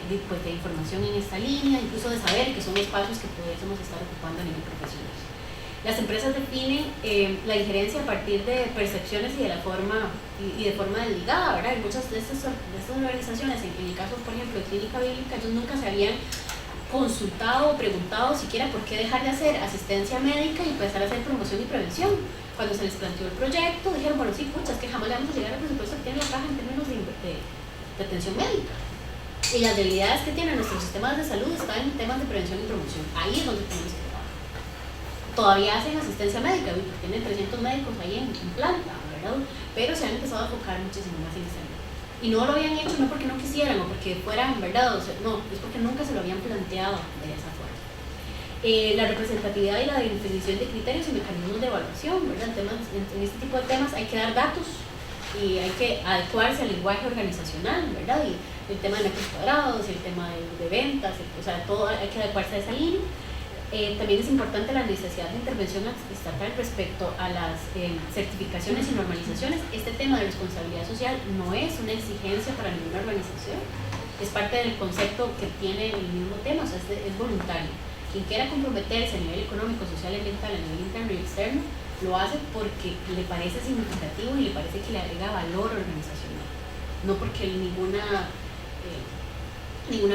información en esta línea, incluso de saber que son espacios que pudiésemos estar ocupando a nivel profesional. Las empresas definen la injerencia a partir de percepciones y de forma desligada, ¿verdad? Y muchas de estas organizaciones, en el caso, por ejemplo, de Clínica Bíblica, ellos nunca se habían consultado o preguntado siquiera por qué dejar de hacer asistencia médica y empezar a hacer promoción y prevención. Cuando se les planteó el proyecto, dijeron, bueno, sí, pucha, es que jamás le vamos a llegar al presupuesto que tiene la caja en términos de atención médica. Y las debilidades que tienen nuestros sistemas de salud están en temas de prevención y promoción. Ahí es donde tenemos que trabajar. Todavía hacen asistencia médica, porque tienen 300 médicos ahí en planta, ¿verdad? Pero se han empezado a enfocar muchísimo más en ese ámbito. Y no lo habían hecho no porque no quisieran o porque fueran, ¿verdad? O sea, no, es porque nunca se lo habían planteado de esa forma. La representatividad y la definición de criterios y mecanismos de evaluación, ¿verdad? En este tipo de temas hay que dar datos y hay que adecuarse al lenguaje organizacional, ¿verdad? Y el tema de metros cuadrados, el tema de ventas, o sea, todo hay que adecuarse a esa línea. También es importante la necesidad de intervención estatal respecto a las certificaciones y normalizaciones. Este tema de responsabilidad social no es una exigencia para ninguna organización, es parte del concepto que tiene el mismo tema, o sea, es voluntario. Quien quiera comprometerse a nivel económico, social, ambiental, a nivel interno y externo, lo hace porque le parece significativo y le parece que le agrega valor organizacional, no porque ninguna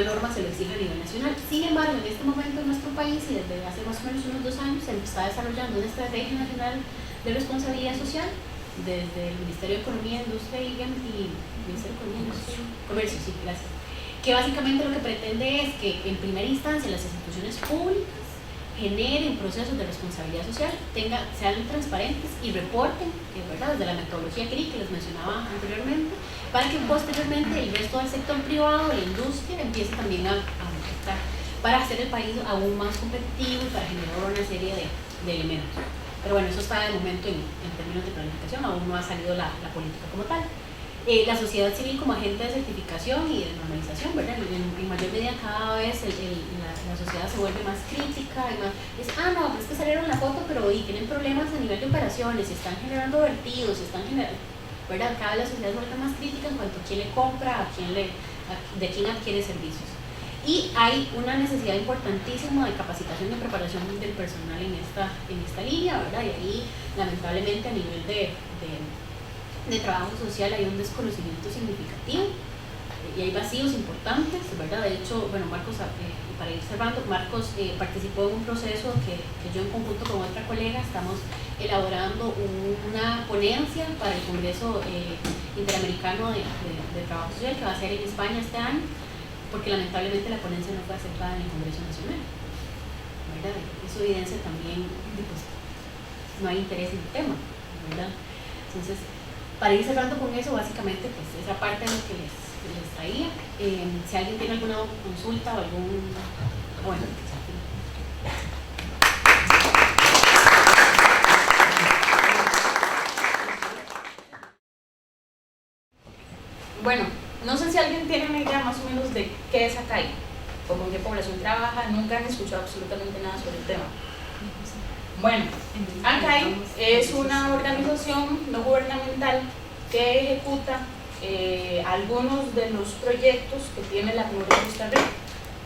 norma se lo exige a nivel nacional. Sin embargo, en este momento en nuestro país y desde hace más o menos unos 2 años se está desarrollando una estrategia nacional de responsabilidad social desde el Ministerio de Economía, Industria y Ministerio de Economía, Industria, Comercio, sí, gracias, que básicamente lo que pretende es que en primera instancia las instituciones públicas generen procesos de responsabilidad social, sean transparentes y reporten, ¿verdad? Desde la metodología CRI que les mencionaba anteriormente, para que posteriormente el resto del sector privado, la industria, empiece también a afectar, para hacer el país aún más competitivo y para generar una serie de elementos. Pero bueno, eso está de momento en términos de planificación, aún no ha salido la política como tal. La sociedad civil como agente de certificación y de normalización, ¿verdad? En mayor medida cada vez la sociedad se vuelve más crítica y más, no, pero es que salieron la foto, pero tienen problemas a nivel de operaciones, y están generando vertidos, ¿verdad? Cada vez la sociedad se vuelve más crítica en cuanto a quién le compra, de quién adquiere servicios. Y hay una necesidad importantísima de capacitación y preparación del personal en esta línea, ¿verdad? Y ahí, lamentablemente, a nivel de trabajo social hay un desconocimiento significativo y hay vacíos importantes, ¿verdad? De hecho, bueno, Marcos, para ir cerrando, Marcos participó en un proceso que yo en conjunto con otra colega estamos elaborando una ponencia para el Congreso Interamericano de Trabajo Social que va a ser en España este año, porque lamentablemente la ponencia no fue aceptada en el Congreso Nacional, ¿verdad? Eso evidencia también pues, no hay interés en el tema, ¿verdad? Entonces, para ir cerrando con eso, básicamente, pues esa parte de lo que les traía. Si alguien tiene alguna consulta o algún... Bueno, Bueno, no sé si alguien tiene una idea más o menos de qué es ACAI o con qué población trabaja, nunca han escuchado absolutamente nada sobre el tema. Bueno, ACAI es una organización no gubernamental que ejecuta algunos de los proyectos que tiene la Cruz de Costa Rica,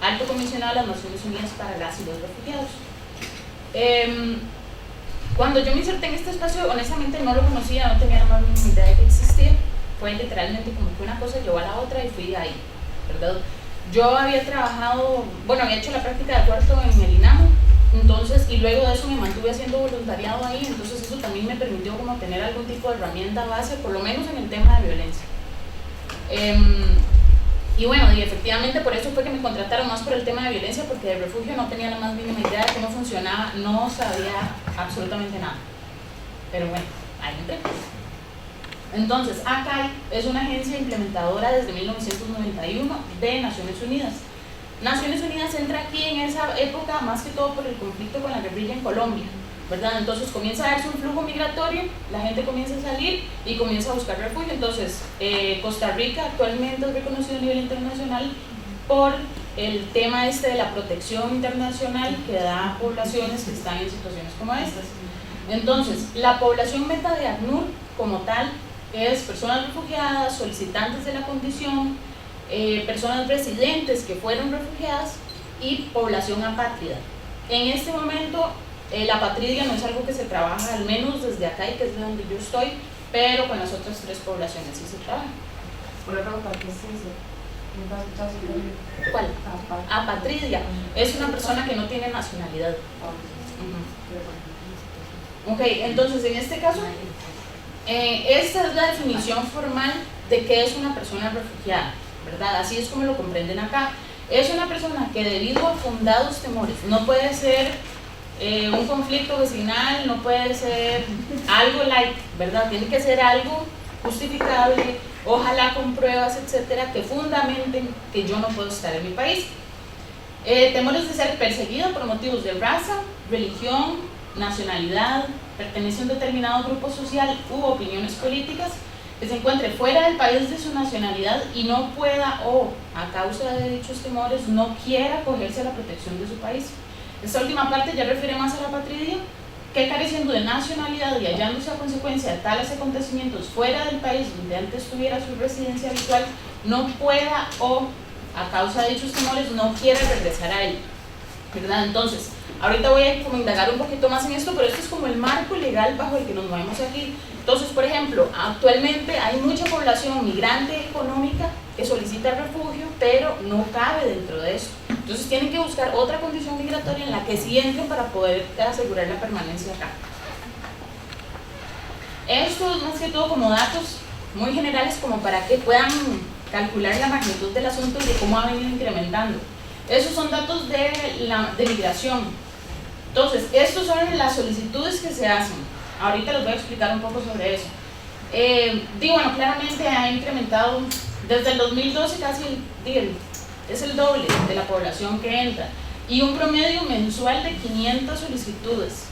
Alto Comisionado de las Naciones Unidas para las y los Refugiados. Cuando yo me inserté en este espacio, honestamente no lo conocía, no tenía la más mínima idea de que existía. Fue literalmente como que una cosa llevó a la otra y fui ahí, ¿verdad? Yo había trabajado, bueno, había hecho la práctica de cuarto en el INAMO, entonces, y luego de eso me mantuve haciendo voluntariado ahí, entonces eso también me permitió como tener algún tipo de herramienta base, por lo menos en el tema de violencia. Y bueno, y efectivamente por eso fue que me contrataron más por el tema de violencia, porque de refugio no tenía la más mínima idea de cómo funcionaba, no sabía absolutamente nada. Pero bueno, ahí entré. Entonces, ACAI es una agencia implementadora desde 1991 de Naciones Unidas. Naciones Unidas entra aquí en esa época más que todo por el conflicto con la guerrilla en Colombia, ¿verdad? Entonces comienza a darse un flujo migratorio, la gente comienza a salir y comienza a buscar refugio. Entonces, Costa Rica actualmente es reconocido a nivel internacional por el tema de la protección internacional que da a poblaciones que están en situaciones como estas. Entonces, la población meta de ACNUR como tal es personas refugiadas, solicitantes de la condición, personas residentes que fueron refugiadas y población apátrida. En este momento, la apatridia no es algo que se trabaja, al menos desde acá y que es de donde yo estoy, pero con las otras 3 poblaciones sí se trabaja. Por ejemplo, ¿para qué es eso? ¿Cuál? Apatridia. Es una persona que no tiene nacionalidad. Ok, entonces en este caso, esta es la definición formal de qué es una persona refugiada, ¿verdad? Así es como lo comprenden acá. Es una persona que debido a fundados temores, no puede ser un conflicto vecinal, no puede ser algo light, ¿verdad? Tiene que ser algo justificable, ojalá con pruebas, etcétera, que fundamenten que yo no puedo estar en mi país. Temores de ser perseguido por motivos de raza, religión, nacionalidad, pertenencia a un determinado grupo social u opiniones políticas, que se encuentre fuera del país de su nacionalidad y no pueda o a causa de dichos temores no quiera acogerse a la protección de su país. Esta última parte ya refiere más a la apatridia, que careciendo de nacionalidad y hallándose a consecuencia de tales acontecimientos fuera del país donde antes tuviera su residencia habitual, no pueda o a causa de dichos temores no quiera regresar a él, ¿verdad? Entonces, ahorita voy a como indagar un poquito más en esto, pero esto es como el marco legal bajo el que nos movemos aquí. Entonces, por ejemplo, actualmente hay mucha población migrante económica que solicita refugio, pero no cabe dentro de eso. Entonces tienen que buscar otra condición migratoria en la que sí entren para poder asegurar la permanencia acá. Esto es más que todo como datos muy generales como para que puedan calcular la magnitud del asunto y de cómo ha venido incrementando. Esos son datos de migración. Entonces, estos son las solicitudes que se hacen. Ahorita les voy a explicar un poco sobre eso. Bueno, claramente ha incrementado desde el 2012 casi es el doble de la población que entra y un promedio mensual de 500 solicitudes,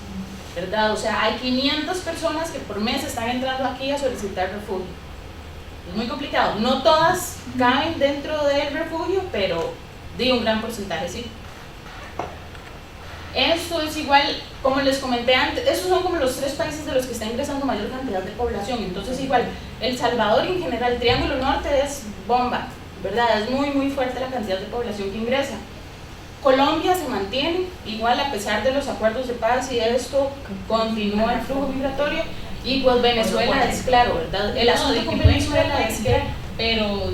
¿verdad? O sea, hay 500 personas que por mes están entrando aquí a solicitar refugio. Es muy complicado, no todas caben dentro del refugio, pero un gran porcentaje sí. Esto es igual, como les comenté antes, estos son como los 3 países de los que está ingresando mayor cantidad de población. Entonces igual, El Salvador en general, el Triángulo Norte es bomba, ¿verdad? Es muy muy fuerte la cantidad de población que ingresa. Colombia se mantiene igual a pesar de los acuerdos de paz y esto continúa el flujo migratorio. Y pues Venezuela es claro, ¿verdad? El asunto con Venezuela es que pero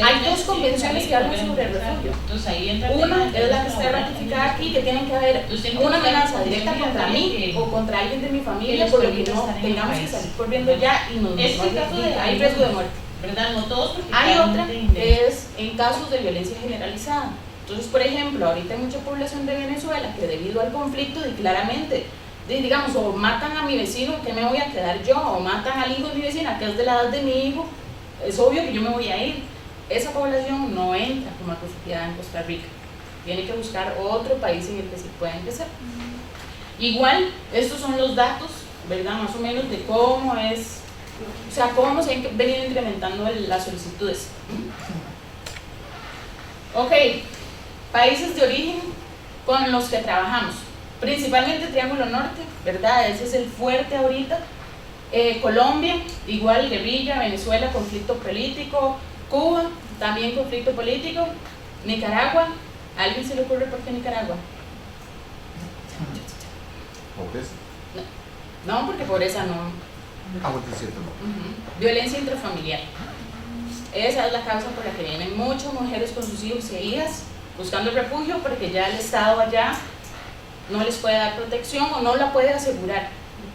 hay 2 convenciones que hablan sobre el refugio. Entonces ahí entra una es la que está ratificada aquí, que tiene que haber una amenaza directa contra mí o contra alguien de mi familia, por lo que no tengamos que salir corriendo ya y nos hay riesgo de muerte, ¿verdad? No todos, porque hay otra es en casos de violencia generalizada. Entonces, por ejemplo, ahorita hay mucha población de Venezuela que debido al conflicto y claramente digamos, o matan a mi vecino, ¿qué me voy a quedar yo? O matan al hijo de mi vecina, que es de la edad de mi hijo, es obvio que yo me voy a ir. Esa población no entra como refugiada en Costa Rica, tiene que buscar otro país en el que sí pueda empezar. Igual, estos son los datos, ¿verdad? Más o menos de cómo es, o sea, cómo se han venido incrementando las solicitudes. Ok, países de origen con los que trabajamos. Principalmente Triángulo Norte, ¿verdad? Ese es el fuerte ahorita. Colombia, igual guerrilla, Venezuela, conflicto político, Cuba, también conflicto político, Nicaragua, ¿a alguien se le ocurre por qué Nicaragua? ¿Pobreza? No, porque pobreza no. Ah, bueno, es cierto. Violencia intrafamiliar. Esa es la causa por la que vienen muchas mujeres con sus hijos e hijas buscando refugio porque ya el Estado allá no les puede dar protección o no la puede asegurar,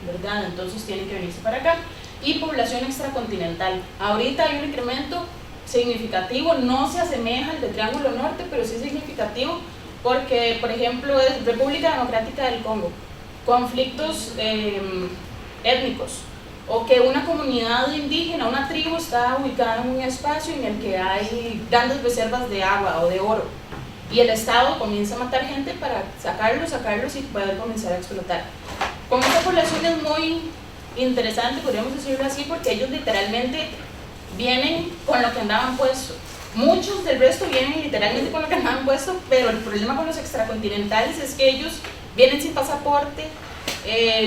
¿verdad? Entonces tienen que venirse para acá. Y población extracontinental. Ahorita hay un incremento significativo, no se asemeja al de Triángulo Norte, pero sí es significativo porque, por ejemplo, es República Democrática del Congo, conflictos étnicos, o que una comunidad indígena, una tribu está ubicada en un espacio en el que hay grandes reservas de agua o de oro. Y el Estado comienza a matar gente para sacarlos y poder comenzar a explotar. Con esta población es muy interesante, podríamos decirlo así, porque ellos literalmente vienen con lo que andaban puesto. Muchos del resto vienen literalmente con lo que han puesto, pero el problema con los extracontinentales es que ellos vienen sin pasaporte,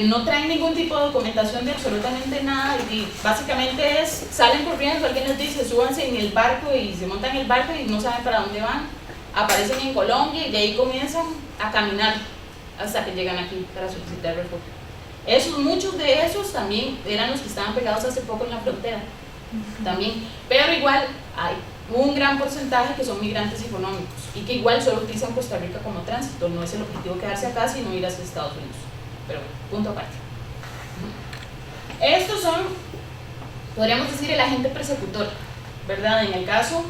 no traen ningún tipo de documentación de absolutamente nada y básicamente salen corriendo, alguien les dice súbanse en el barco y se montan en el barco y no saben para dónde van, aparecen en Colombia y de ahí comienzan a caminar hasta que llegan aquí para solicitar refugio. Muchos de esos también eran los que estaban pegados hace poco en la frontera, también, pero igual hay un gran porcentaje que son migrantes económicos y que igual solo utilizan Costa Rica como tránsito, no es el objetivo quedarse acá sino ir hacia Estados Unidos, pero punto aparte. Estos son, podríamos decir, el agente persecutor, ¿verdad? En el caso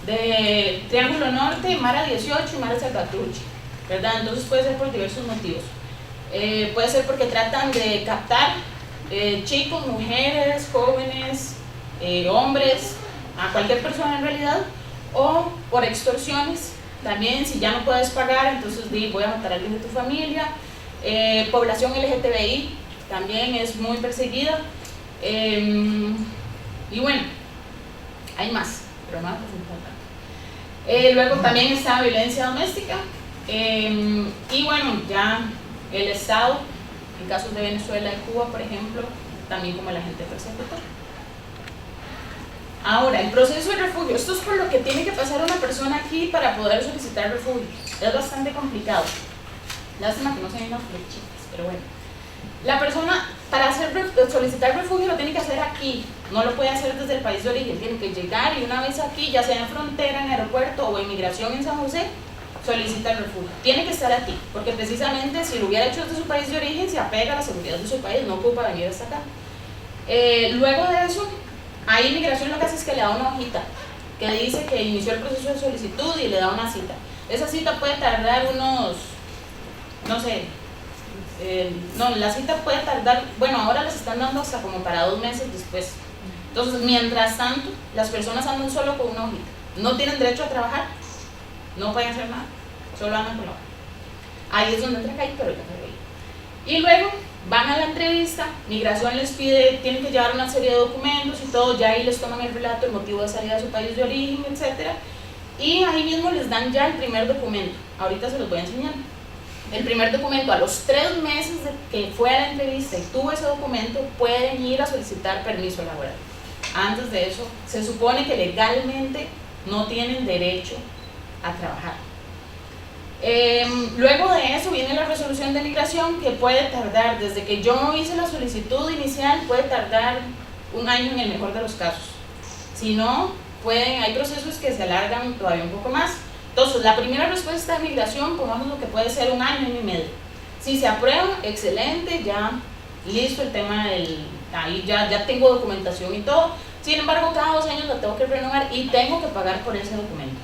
de Triángulo Norte, Mara 18 y Mara Salvatrucha, ¿verdad? Entonces puede ser por diversos motivos. Puede ser porque tratan de captar chicos, mujeres, jóvenes, hombres, a cualquier persona en realidad, o por extorsiones, también si ya no puedes pagar, entonces voy a matar a alguien de tu familia. Población LGTBI también es muy perseguida, y bueno, hay más, pero más es importante. Luego también está violencia doméstica, y bueno, ya el Estado, en casos de Venezuela y Cuba, por ejemplo, también como el agente persecutor. Ahora, el proceso de refugio, esto es por lo que tiene que pasar una persona aquí para poder solicitar refugio. Es bastante complicado. Lástima que no se ven las flechitas, pero bueno. La persona, para solicitar refugio, lo tiene que hacer aquí. No lo puede hacer desde el país de origen. Tiene que llegar y una vez aquí, ya sea en frontera, en aeropuerto o inmigración en San José, solicita el refugio. Tiene que estar aquí, porque precisamente si lo hubiera hecho desde su país de origen, se apega a la seguridad de su país, no ocupa venir hasta acá. Luego de eso, ahí inmigración lo que hace es que le da una hojita que dice que inició el proceso de solicitud y le da una cita. Esa cita puede tardar unos, no sé, la cita puede tardar, bueno, ahora les están dando hasta como para 2 meses después. Entonces, mientras tanto, las personas andan solo con una hojita. No tienen derecho a trabajar, no pueden hacer nada, solo andan con la hoja. Ahí es donde entra ahí, pero ya ahí. Y luego van a la entrevista, migración les pide, tienen que llevar una serie de documentos y todo, ya ahí les toman el relato, el motivo de salida de su país de origen, etc. Y ahí mismo les dan ya el primer documento, ahorita se los voy a enseñar. El primer documento, a los 3 meses de que fue a la entrevista y tuvo ese documento, pueden ir a solicitar permiso laboral. Antes de eso, se supone que legalmente no tienen derecho a trabajar. Luego de eso viene la resolución de migración, que puede tardar, desde que yo hice la solicitud inicial, puede tardar 1 año en el mejor de los casos. Si no, hay procesos que se alargan todavía un poco más. Entonces, la primera respuesta de migración, pongamos lo que puede ser 1 año y medio. Si se aprueba, excelente, ya listo el tema ahí ya tengo documentación y todo. Sin embargo, cada 2 años la tengo que renovar y tengo que pagar por ese documento.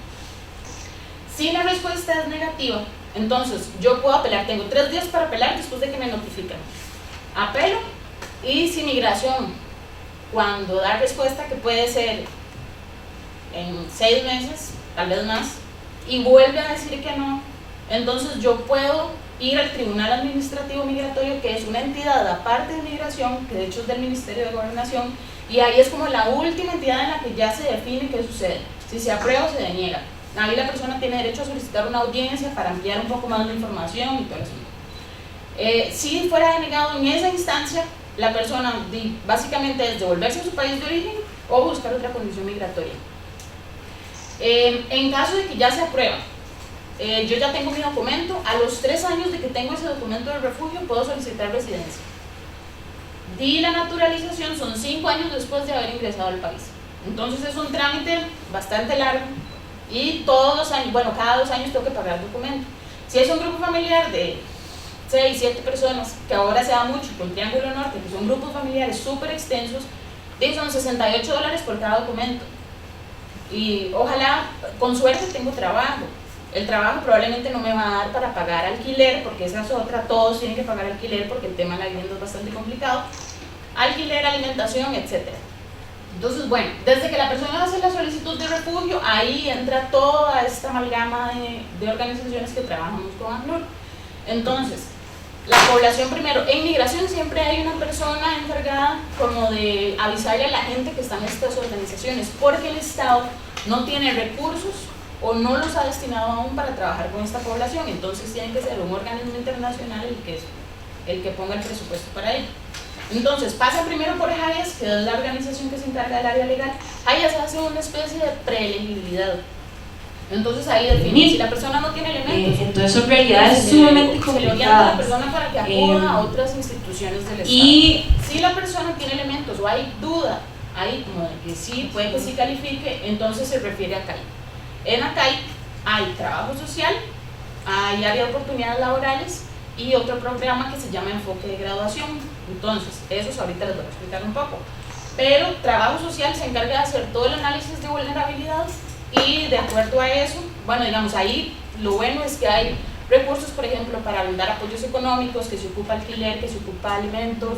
Si la respuesta es negativa, entonces yo puedo apelar, tengo 3 días para apelar después de que me notifican. Apelo, y si migración, cuando da respuesta, que puede ser en 6 meses, tal vez más, y vuelve a decir que no, entonces yo puedo ir al Tribunal Administrativo Migratorio, que es una entidad aparte de migración, que de hecho es del Ministerio de Gobernación, y ahí es como la última entidad en la que ya se define qué sucede, si se aprueba o se deniega. Ahí la persona tiene derecho a solicitar una audiencia para ampliar un poco más la información y todo eso. Si fuera denegado en esa instancia, la persona básicamente es devolverse a su país de origen o buscar otra condición migratoria. En caso de que ya se aprueba, yo ya tengo mi documento, a los 3 años de que tengo ese documento de refugio puedo solicitar residencia. Y la naturalización son 5 años después de haber ingresado al país. Entonces es un trámite bastante largo y todos los años, bueno, cada 2 años tengo que pagar el documento. Si es un grupo familiar de 6, 7 personas, que ahora se da mucho con Triángulo Norte, que son grupos familiares súper extensos, son $68 por cada documento. Y ojalá, con suerte, tengo trabajo. El trabajo probablemente no me va a dar para pagar alquiler, porque esa es otra, todos tienen que pagar alquiler porque el tema de la vivienda es bastante complicado. Alquiler, alimentación, etc. Entonces, bueno, desde que la persona hace la solicitud de refugio, ahí entra toda esta amalgama de organizaciones que trabajamos con ACNUR. Entonces, la población primero, en migración siempre hay una persona encargada como de avisarle a la gente que están en estas organizaciones, porque el Estado no tiene recursos o no los ha destinado aún para trabajar con esta población, entonces tiene que ser un organismo internacional el que ponga el presupuesto para ello. Entonces pasa primero por HIAS, que es la organización que se encarga del área legal. HIAS hace una especie de preelegibilidad. Entonces ahí define si la persona no tiene elementos. Entonces son realidades se sumamente se le orienta a la complicadas. persona para que acuda a otras instituciones del Estado. Y Si la persona tiene elementos o hay duda ahí como de que sí, puede que sí califique, entonces se refiere a CAI. En ACAI hay trabajo social, hay área de oportunidades laborales y otro programa que se llama enfoque de graduación. Entonces, esos ahorita les voy a explicar un poco. Pero trabajo social se encarga de hacer todo el análisis de vulnerabilidad y de acuerdo a eso, bueno, digamos, ahí lo bueno es que hay recursos, por ejemplo, para brindar apoyos económicos, que se ocupa alquiler, que se ocupa alimentos.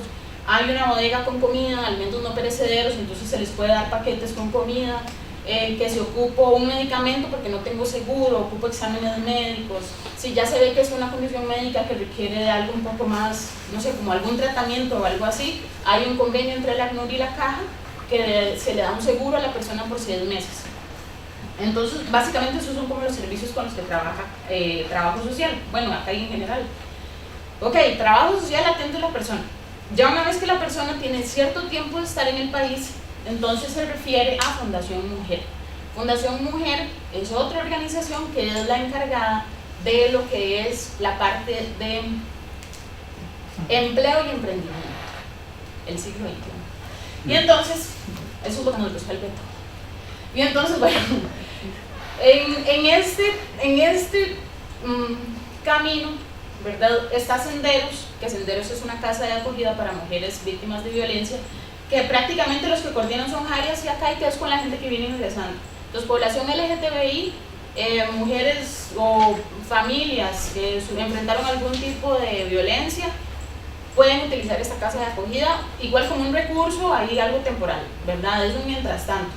Hay una bodega con comida, alimentos no perecederos, entonces se les puede dar paquetes con comida. Que se ocupo un medicamento porque no tengo seguro, ocupo exámenes médicos. Si ya se ve que es una condición médica que requiere de algo un poco más, no sé, como algún tratamiento o algo así, hay un convenio entre la ACNUR y la Caja que se le da un seguro a la persona por 6 meses. Entonces, básicamente esos son como los servicios con los que trabaja trabajo social, bueno, acá en general. Ok, trabajo social atiende a la persona. Ya una vez que la persona tiene cierto tiempo de estar en el país, entonces se refiere a Fundación Mujer. Fundación Mujer es otra organización que es la encargada de lo que es la parte de empleo y emprendimiento, el siglo XXI. Y entonces, eso es lo que nos gusta el veto. Y entonces, bueno, en este camino, ¿verdad? Está Senderos, que Senderos es una casa de acogida para mujeres víctimas de violencia, que prácticamente los que coordinan son HIAS y ACAI, que es con la gente que viene ingresando. Entonces, población LGTBI, mujeres o familias que enfrentaron algún tipo de violencia, pueden utilizar esta casa de acogida, igual como un recurso, ahí algo temporal, ¿verdad? Es un mientras tanto.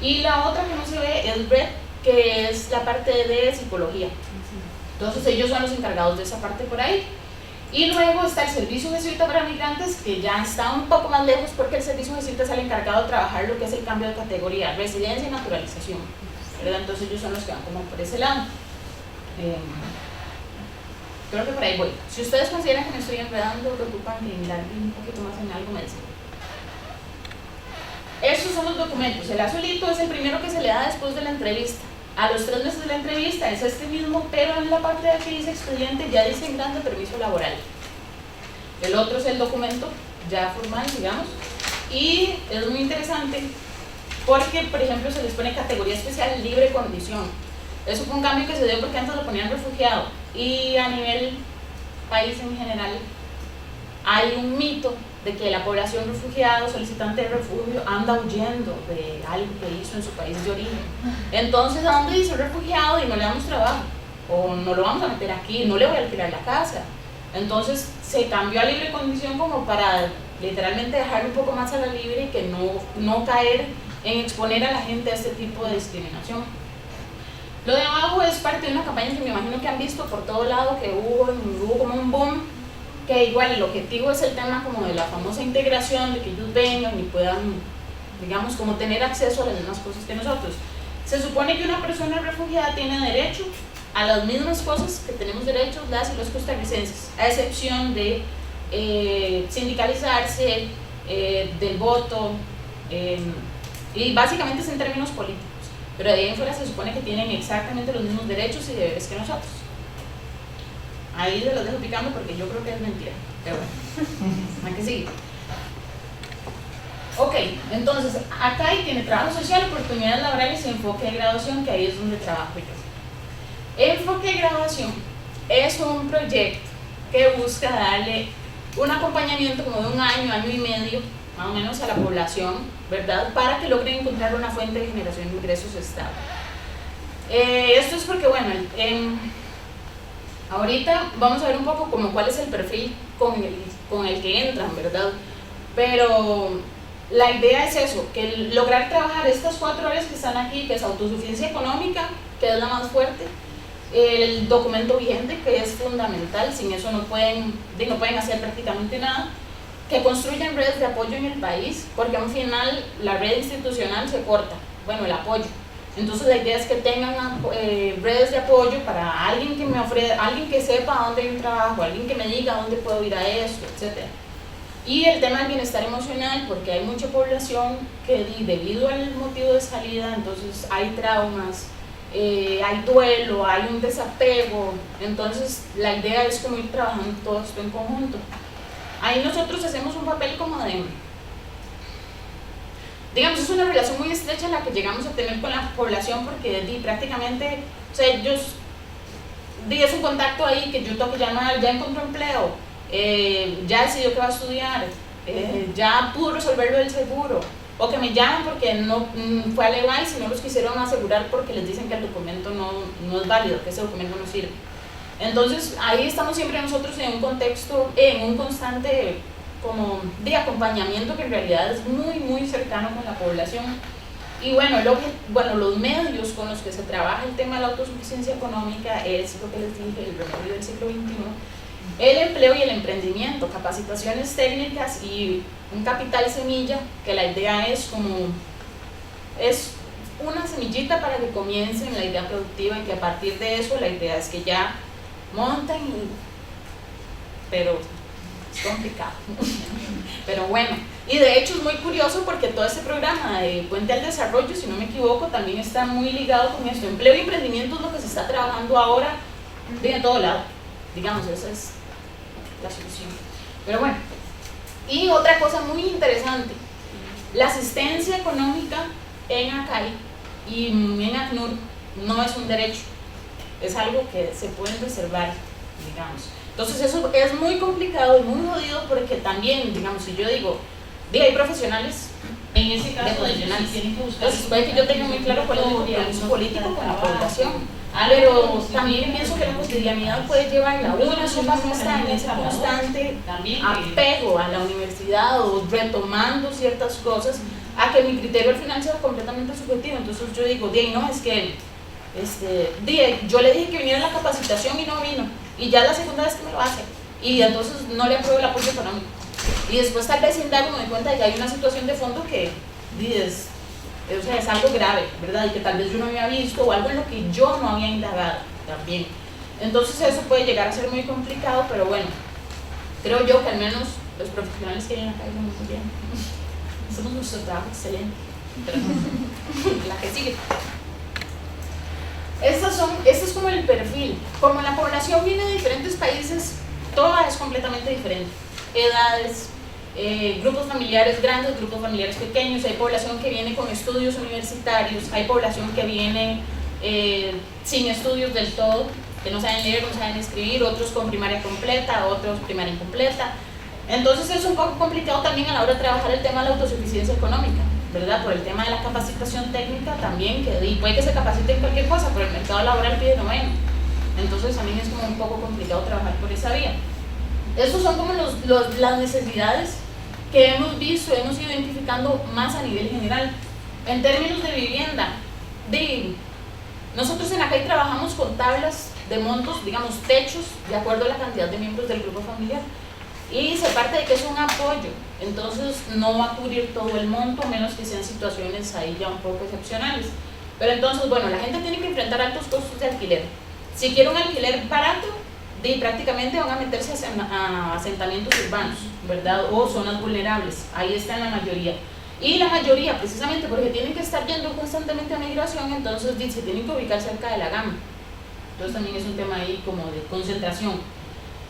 Y la otra que no se ve es RED, que es la parte de psicología. Entonces, ellos son los encargados de esa parte por ahí. Y luego está el servicio jesuita para migrantes, que ya está un poco más lejos porque el servicio jesuita es el encargado de trabajar lo que es el cambio de categoría, residencia y naturalización, ¿verdad? Entonces ellos son los que van como por ese lado. Creo que por ahí voy. Si ustedes consideran que me estoy enredando, preocupan que indague un poquito más en algo, me dicen. Estos son los documentos. El azulito es el primero que se le da después de la entrevista. A los 3 meses de la entrevista es este mismo, pero en la parte de aquí dice expediente, ya dice en grande permiso laboral. El otro es el documento ya formal, digamos, y es muy interesante porque, por ejemplo, se les pone categoría especial libre condición. Eso fue un cambio que se dio porque antes lo ponían refugiado, y a nivel país en general hay un mito de que la población refugiada, solicitante de refugio, anda huyendo de algo que hizo en su país de origen. Entonces, ¿a dónde dice refugiado y no le damos trabajo? O no lo vamos a meter aquí, no le voy a alquilar la casa. Entonces, se cambió a libre condición como para literalmente dejarlo un poco más a la libre y que no caer en exponer a la gente a este tipo de discriminación. Lo de abajo es parte de una campaña que me imagino que han visto por todo lado, que hubo como un boom, que igual el objetivo es el tema como de la famosa integración, de que ellos vengan y puedan, digamos, como tener acceso a las mismas cosas que nosotros. Se supone que una persona refugiada tiene derecho a las mismas cosas que tenemos derechos las y los costarricenses, a excepción de sindicalizarse, del voto, y básicamente es en términos políticos, pero de ahí en fuera se supone que tienen exactamente los mismos derechos y deberes que nosotros. Ahí se los dejo picando porque yo creo que es mentira, pero bueno, hay que seguir. Ok, entonces acá tiene trabajo social, oportunidades laborales y enfoque de graduación, que ahí es donde trabajo yo. Enfoque de graduación es un proyecto que busca darle un acompañamiento como de un año, año y medio, más o menos, a la población, ¿verdad? Para que logren encontrar una fuente de generación de ingresos estable. Esto es porque, bueno, ahorita vamos a ver un poco como cuál es el perfil con el que entran, ¿verdad? Pero la idea es eso, que lograr trabajar estas 4 áreas que están aquí, que es autosuficiencia económica, que es la más fuerte, el documento vigente, que es fundamental, sin eso no pueden hacer prácticamente nada, que construyan redes de apoyo en el país, porque al final la red institucional se corta, bueno, el apoyo, Entonces la idea es que tengan redes de apoyo para alguien que me ofrezca, alguien que sepa dónde hay un trabajo, alguien que me diga dónde puedo ir a esto, etc. Y el tema del bienestar emocional, porque hay mucha población que debido al motivo de salida, entonces hay traumas, hay duelo, hay un desapego, entonces la idea es como ir trabajando todo esto en conjunto. Ahí nosotros hacemos un papel como de, digamos, es una relación muy estrecha la que llegamos a tener con la población porque prácticamente, o sea, ellos, es un contacto ahí que yo tengo que llamar, ya encontró empleo, ya decidió que va a estudiar, ya pudo resolver lo del seguro, o que me llaman porque no fue a la y no los quisieron asegurar porque les dicen que el documento no es válido, que ese documento no sirve. Entonces ahí estamos siempre nosotros en un contexto, en un constante como de acompañamiento que en realidad es muy muy cercano con la población. Y bueno, los medios con los que se trabaja el tema de la autosuficiencia económica es lo que les dije, el remedio del siglo XXI, el empleo y el emprendimiento, capacitaciones técnicas y un capital semilla, que la idea es es una semillita para que comiencen la idea productiva y que a partir de eso la idea es que ya monten, pero es complicado. Pero bueno, y de hecho es muy curioso porque todo este programa de Puente al Desarrollo, si no me equivoco, también está muy ligado con esto. Empleo y emprendimiento es lo que se está trabajando ahora de todo lado. Digamos, esa es la solución. Pero bueno, y otra cosa muy interesante, la asistencia económica en ACAI y en ACNUR no es un derecho, es algo que se puede reservar, digamos. Entonces eso es muy complicado y muy jodido porque también, digamos, si yo digo, hay profesionales, En ese caso, profesionales, tienen que buscar. entonces puede que yo tenga muy claro cuál es mi compromiso político con la población. Pero también pienso que la cotidianidad puede llevarla una sopa que está en ese constante apego a la universidad o retomando ciertas cosas a que mi criterio al final sea completamente subjetivo. Entonces yo digo, no, es que yo le dije que viniera a la capacitación y no vino, y ya es la segunda vez que me lo hace, y entonces no le apruebo el apoyo económico. Y después tal vez sin darme cuenta de que hay una situación de fondo que es algo grave, ¿verdad? Y que tal vez yo no había visto o algo en lo que yo no había indagado también. Entonces eso puede llegar a ser muy complicado, pero bueno, creo yo que al menos los profesionales que vienen acá dicen muy bien. Hacemos nuestro trabajo excelente. Pero la que sigue. Este es como el perfil. Como la población viene de diferentes países, toda es completamente diferente. Edades, grupos familiares grandes, grupos familiares pequeños, hay población que viene con estudios universitarios, hay población que viene sin estudios del todo, que no saben leer, no saben escribir, otros con primaria completa, otros primaria incompleta. Entonces es un poco complicado también a la hora de trabajar el tema de la autosuficiencia económica, ¿verdad? Por el tema de la capacitación técnica también, que puede que se capacite en cualquier cosa, pero el mercado laboral pide noveno. Entonces también es como un poco complicado trabajar por esa vía. Estos son como las necesidades que hemos visto, hemos ido identificando más a nivel general. En términos de vivienda, nosotros en ACAI trabajamos con tablas de montos, digamos techos, de acuerdo a la cantidad de miembros del grupo familiar. Y se parte de que es un apoyo, entonces no va a cubrir todo el monto, a menos que sean situaciones ahí ya un poco excepcionales. Pero entonces, bueno, la gente tiene que enfrentar altos costos de alquiler. Si quiere un alquiler barato, prácticamente van a meterse a asentamientos urbanos, ¿verdad? O zonas vulnerables, ahí está la mayoría. Y la mayoría, precisamente porque tienen que estar yendo constantemente a migración, entonces se tienen que ubicar cerca de la gama. Entonces también es un tema ahí como de concentración.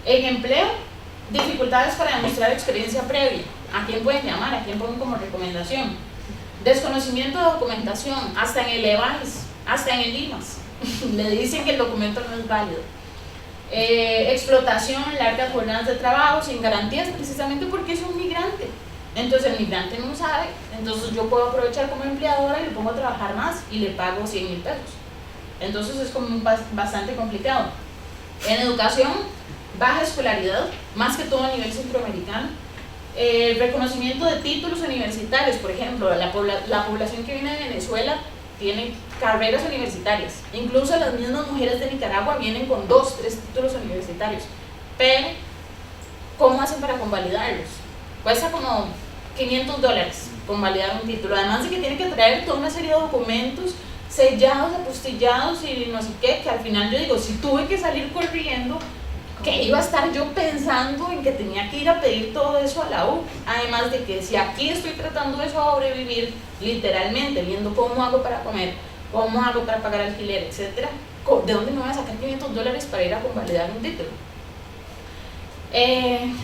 En empleo, dificultades para demostrar experiencia previa. ¿A quién pueden llamar? ¿A quién ponen como recomendación? Desconocimiento de documentación, hasta en el EVAIS, hasta en el IMAS. Le dicen que el documento no es válido. Explotación, largas jornadas de trabajo, sin garantías, precisamente porque es un migrante. Entonces el migrante no sabe, entonces yo puedo aprovechar como empleadora y le pongo a trabajar más y le pago 100,000 pesos. Entonces es como bastante complicado. En educación, baja escolaridad, más que todo a nivel centroamericano. Reconocimiento de títulos universitarios, por ejemplo, la población que viene de Venezuela tiene carreras universitarias, incluso las mismas mujeres de Nicaragua vienen con 2, 3 títulos universitarios, pero ¿cómo hacen para convalidarlos? Cuesta como $500 convalidar un título, además de que tienen que traer toda una serie de documentos sellados, apostillados y no sé qué, que al final yo digo, si tuve que salir corriendo, que iba a estar yo pensando en que tenía que ir a pedir todo eso a la U, además de que si aquí estoy tratando de sobrevivir, literalmente, viendo cómo hago para comer, cómo hago para pagar alquiler, etcétera, ¿de dónde me voy a sacar $500 para ir a convalidar un título?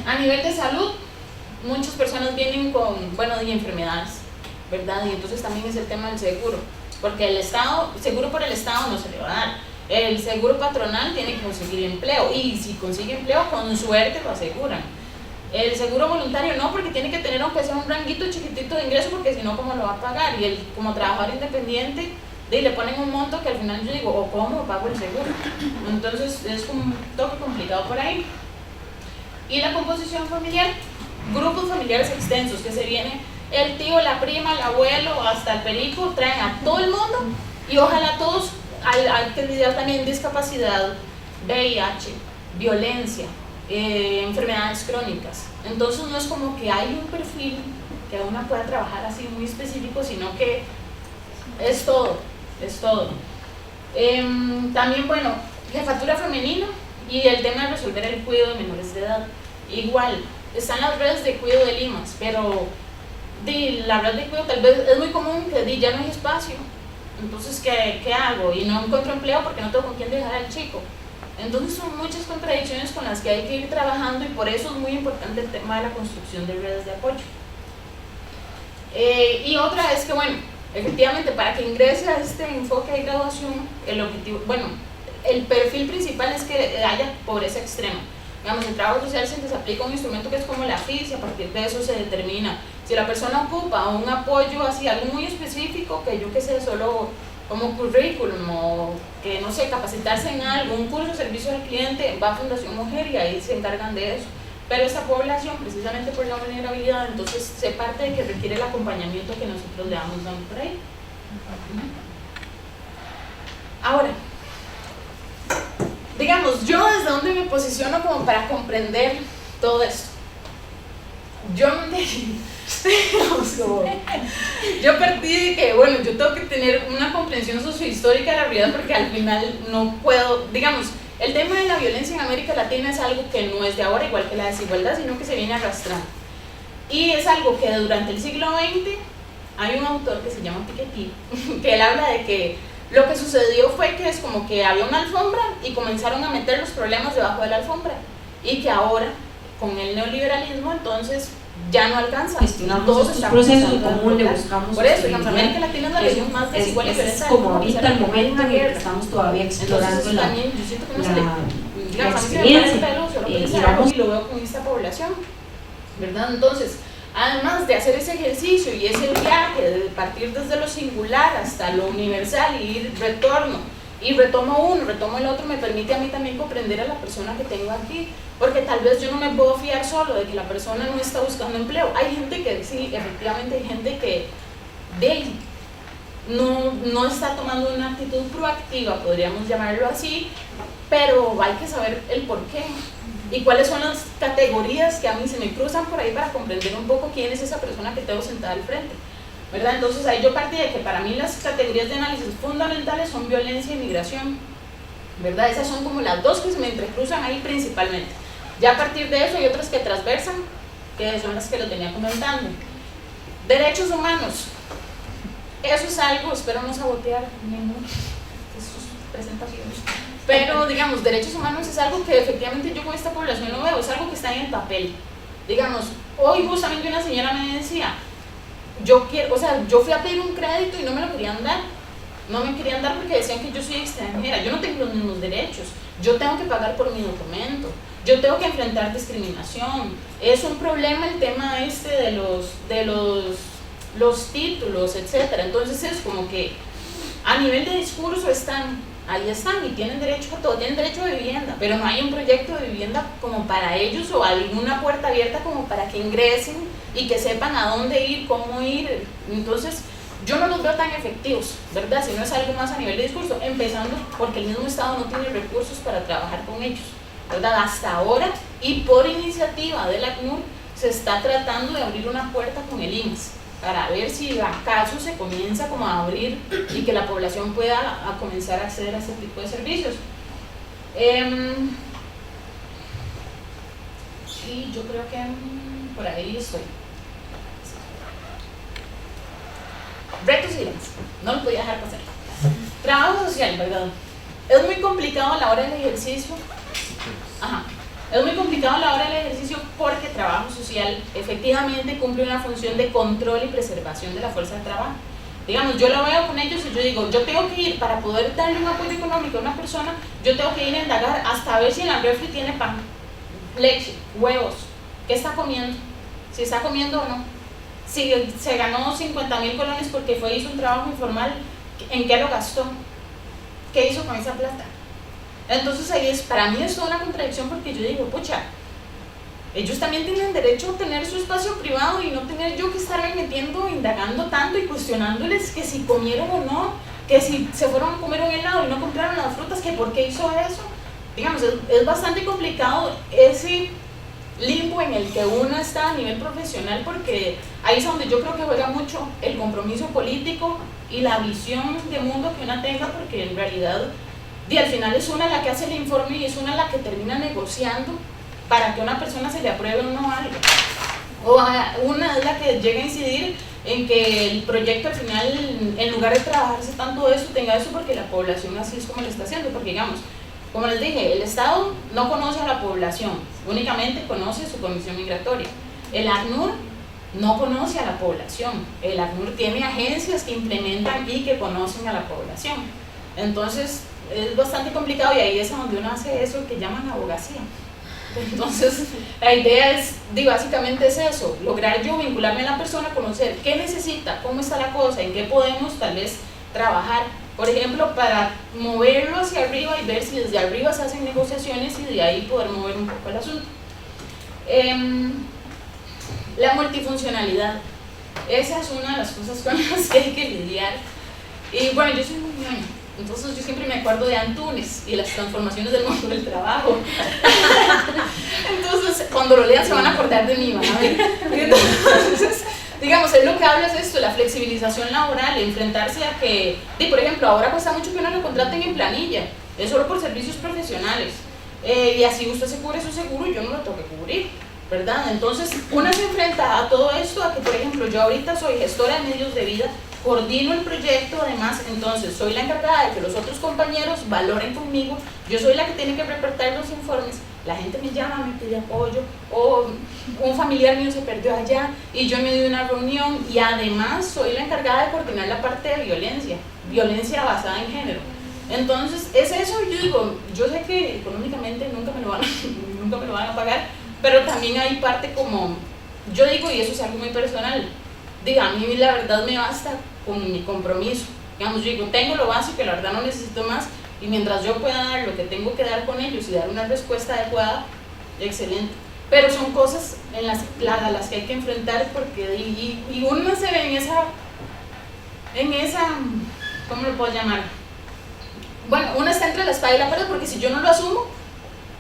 A nivel de salud, muchas personas vienen con, bueno, de enfermedades, ¿verdad? Y entonces también es el tema del seguro, porque el Estado, seguro por el Estado no se le va a dar. El seguro patronal tiene que conseguir empleo, y si consigue empleo, con suerte lo aseguran. El seguro voluntario no, porque tiene que tener aunque sea un ranguito chiquitito de ingreso, porque si no, ¿cómo lo va a pagar? Y él, como trabajador independiente, le ponen un monto que al final yo digo, ¿o cómo pago el seguro? Entonces es como un toque complicado por ahí. Y la composición familiar, grupos familiares extensos, que se viene el tío, la prima, el abuelo, hasta el perico, traen a todo el mundo, y ojalá todos, hay que lidiar también discapacidad, VIH, violencia, enfermedades crónicas. Entonces no es como que hay un perfil que uno pueda trabajar así muy específico, sino que es todo, es todo. También, bueno, jefatura femenina y el tema de resolver el cuidado de menores de edad. Igual, están las redes de cuidado de Limas, pero la red de cuidado tal vez es muy común que ya no hay espacio. Entonces, ¿qué hago? Y no encuentro empleo porque no tengo con quién dejar al chico. Entonces son muchas contradicciones con las que hay que ir trabajando, y por eso es muy importante el tema de la construcción de redes de apoyo. Y otra es que, bueno, efectivamente, para que ingrese a este enfoque de graduación, el objetivo, bueno, el perfil principal es que haya pobreza extrema. Digamos, en trabajo social se aplica un instrumento que es como la FIS, y a partir de eso se determina si la persona ocupa un apoyo así, algo muy específico, que yo que sé, solo como currículum, o que no sé, capacitarse en algo, un curso de servicio al cliente, va a Fundación Mujer y ahí se encargan de eso. Pero esta población, precisamente por la vulnerabilidad, entonces se parte de que requiere el acompañamiento que nosotros le damos dando por ahí. Ahora, digamos, yo desde donde me posiciono como para comprender todo esto. Yo partí de que, bueno, yo tengo que tener una comprensión sociohistórica de la realidad, porque al final no puedo, digamos, el tema de la violencia en América Latina es algo que no es de ahora, igual que la desigualdad, sino que se viene arrastrando. Y es algo que durante el siglo XX, hay un autor que se llama Piketty, que él habla de que lo que sucedió fue que es como que había una alfombra y comenzaron a meter los problemas debajo de la alfombra, y que ahora, con el neoliberalismo, entonces ya no alcanza. Gestionamos estos procesos y cómo le buscamos. Por eso, digamos, América Latina es la región más desigual y violenta. Es como ahorita el momento en el que estamos todavía explorando entonces, también, yo siento que no la experiencia. Y lo veo con esta población, ¿verdad? Entonces, además de hacer ese ejercicio y ese viaje, de partir desde lo singular hasta lo universal y ir retorno, y retomo uno, retomo el otro, me permite a mí también comprender a la persona que tengo aquí, porque tal vez yo no me puedo fiar solo de que la persona no está buscando empleo. Hay gente que sí, efectivamente hay gente que no está tomando una actitud proactiva, podríamos llamarlo así, pero hay que saber el por qué y cuáles son las categorías que a mí se me cruzan por ahí para comprender un poco quién es esa persona que tengo sentada al frente, ¿verdad? Entonces ahí yo partí de que para mí las categorías de análisis fundamentales son violencia y migración, ¿verdad? Esas son como las dos que se me entrecruzan ahí principalmente. Ya a partir de eso hay otras que transversan, que son las que lo tenía comentando. Derechos humanos. Eso es algo, espero no sabotear ninguna de sus presentaciones, pero digamos, derechos humanos es algo que efectivamente yo con esta población lo veo, es algo que está en el papel. Digamos, hoy justamente una señora me decía, yo fui a pedir un crédito y no me lo querían dar. No me querían dar porque decían que yo soy extranjera, yo no tengo los mismos derechos, yo tengo que pagar por mi documento, yo tengo que enfrentar discriminación. Es un problema el tema de los títulos, etcétera. Entonces es como que a nivel de discurso ahí están y tienen derecho a todo, tienen derecho a vivienda, pero no hay un proyecto de vivienda como para ellos o alguna puerta abierta como para que ingresen y que sepan a dónde ir, cómo ir. Entonces yo no los veo tan efectivos, ¿verdad? Si no es algo más a nivel de discurso, empezando porque el mismo Estado no tiene recursos para trabajar con ellos, ¿verdad? Hasta ahora, y por iniciativa de la ACNUR, se está tratando de abrir una puerta con el IMSS para ver si acaso se comienza como a abrir y que la población pueda comenzar a acceder a este tipo de servicios. Y yo creo que por ahí estoy. Retos y demás, no lo podía dejar pasar. Trabajo social, ¿verdad? Es muy complicado a la hora del ejercicio. Ajá. Es muy complicado a la hora del ejercicio porque trabajo social efectivamente cumple una función de control y preservación de la fuerza de trabajo. Digamos, yo lo veo con ellos y yo digo, yo tengo que ir, para poder darle un apoyo económico a una persona, yo tengo que ir a indagar hasta ver si en la refri tiene pan, leche, huevos, qué está comiendo, si está comiendo o no, si se ganó 50.000 colones porque hizo un trabajo informal, en qué lo gastó, qué hizo con esa plata. Entonces ahí para mí es toda una contradicción porque yo digo, pucha, ellos también tienen derecho a tener su espacio privado y no tener yo que estarme metiendo, indagando tanto y cuestionándoles que si comieron o no, que si se fueron a comer un helado y no compraron las frutas, que por qué hizo eso. Digamos, es bastante complicado ese limbo en el que uno está a nivel profesional, porque ahí es donde yo creo que juega mucho el compromiso político y la visión de mundo que una tenga, porque en realidad y al final es una la que hace el informe y es una la que termina negociando para que a una persona se le apruebe o no algo, o una es la que llega a incidir en que el proyecto al final, en lugar de trabajarse tanto eso, tenga eso, porque la población así es como lo está haciendo, porque digamos, como les dije, el Estado no conoce a la población, únicamente conoce su comisión migratoria. El ACNUR no conoce a la población, el ACNUR tiene agencias que implementan y que conocen a la población. Entonces es bastante complicado y ahí es donde uno hace eso que llaman abogacía. Entonces la idea es, básicamente es eso, lograr yo vincularme a la persona, conocer qué necesita, cómo está la cosa, en qué podemos tal vez trabajar, por ejemplo, para moverlo hacia arriba y ver si desde arriba se hacen negociaciones y de ahí poder mover un poco el asunto. La multifuncionalidad, esa es una de las cosas con las que hay que lidiar. Y bueno, yo soy muy ñoña, entonces yo siempre me acuerdo de Antunes y las transformaciones del mundo del trabajo. Entonces cuando lo lean se van a acordar de mí, van a ver. Entonces, digamos, es lo que habla es esto, la flexibilización laboral, enfrentarse a que, por ejemplo, ahora cuesta mucho que uno lo contraten en planilla, es solo por servicios profesionales, y así usted se cubre su seguro y yo no lo tengo que cubrir, ¿verdad? Entonces una se enfrenta a todo esto, a que por ejemplo yo ahorita soy gestora de medios de vida, coordino el proyecto, además, entonces soy la encargada de que los otros compañeros valoren conmigo, yo soy la que tiene que reportar los informes, la gente me llama, me pide apoyo, o un familiar mío se perdió allá y yo me doy una reunión, y además soy la encargada de coordinar la parte de violencia basada en género. Entonces es eso, yo digo, yo sé que económicamente nunca me lo van a pagar, pero también hay parte como, yo digo, y eso es algo muy personal, a mí la verdad me basta con mi compromiso, digamos, yo digo, tengo lo básico y la verdad no necesito más, y mientras yo pueda dar lo que tengo que dar con ellos y dar una respuesta adecuada, excelente. Pero son cosas a las que hay que enfrentar, porque y uno se ve en esa, ¿cómo lo puedo llamar? Bueno, uno está entre la espada y la pared, porque si yo no lo asumo,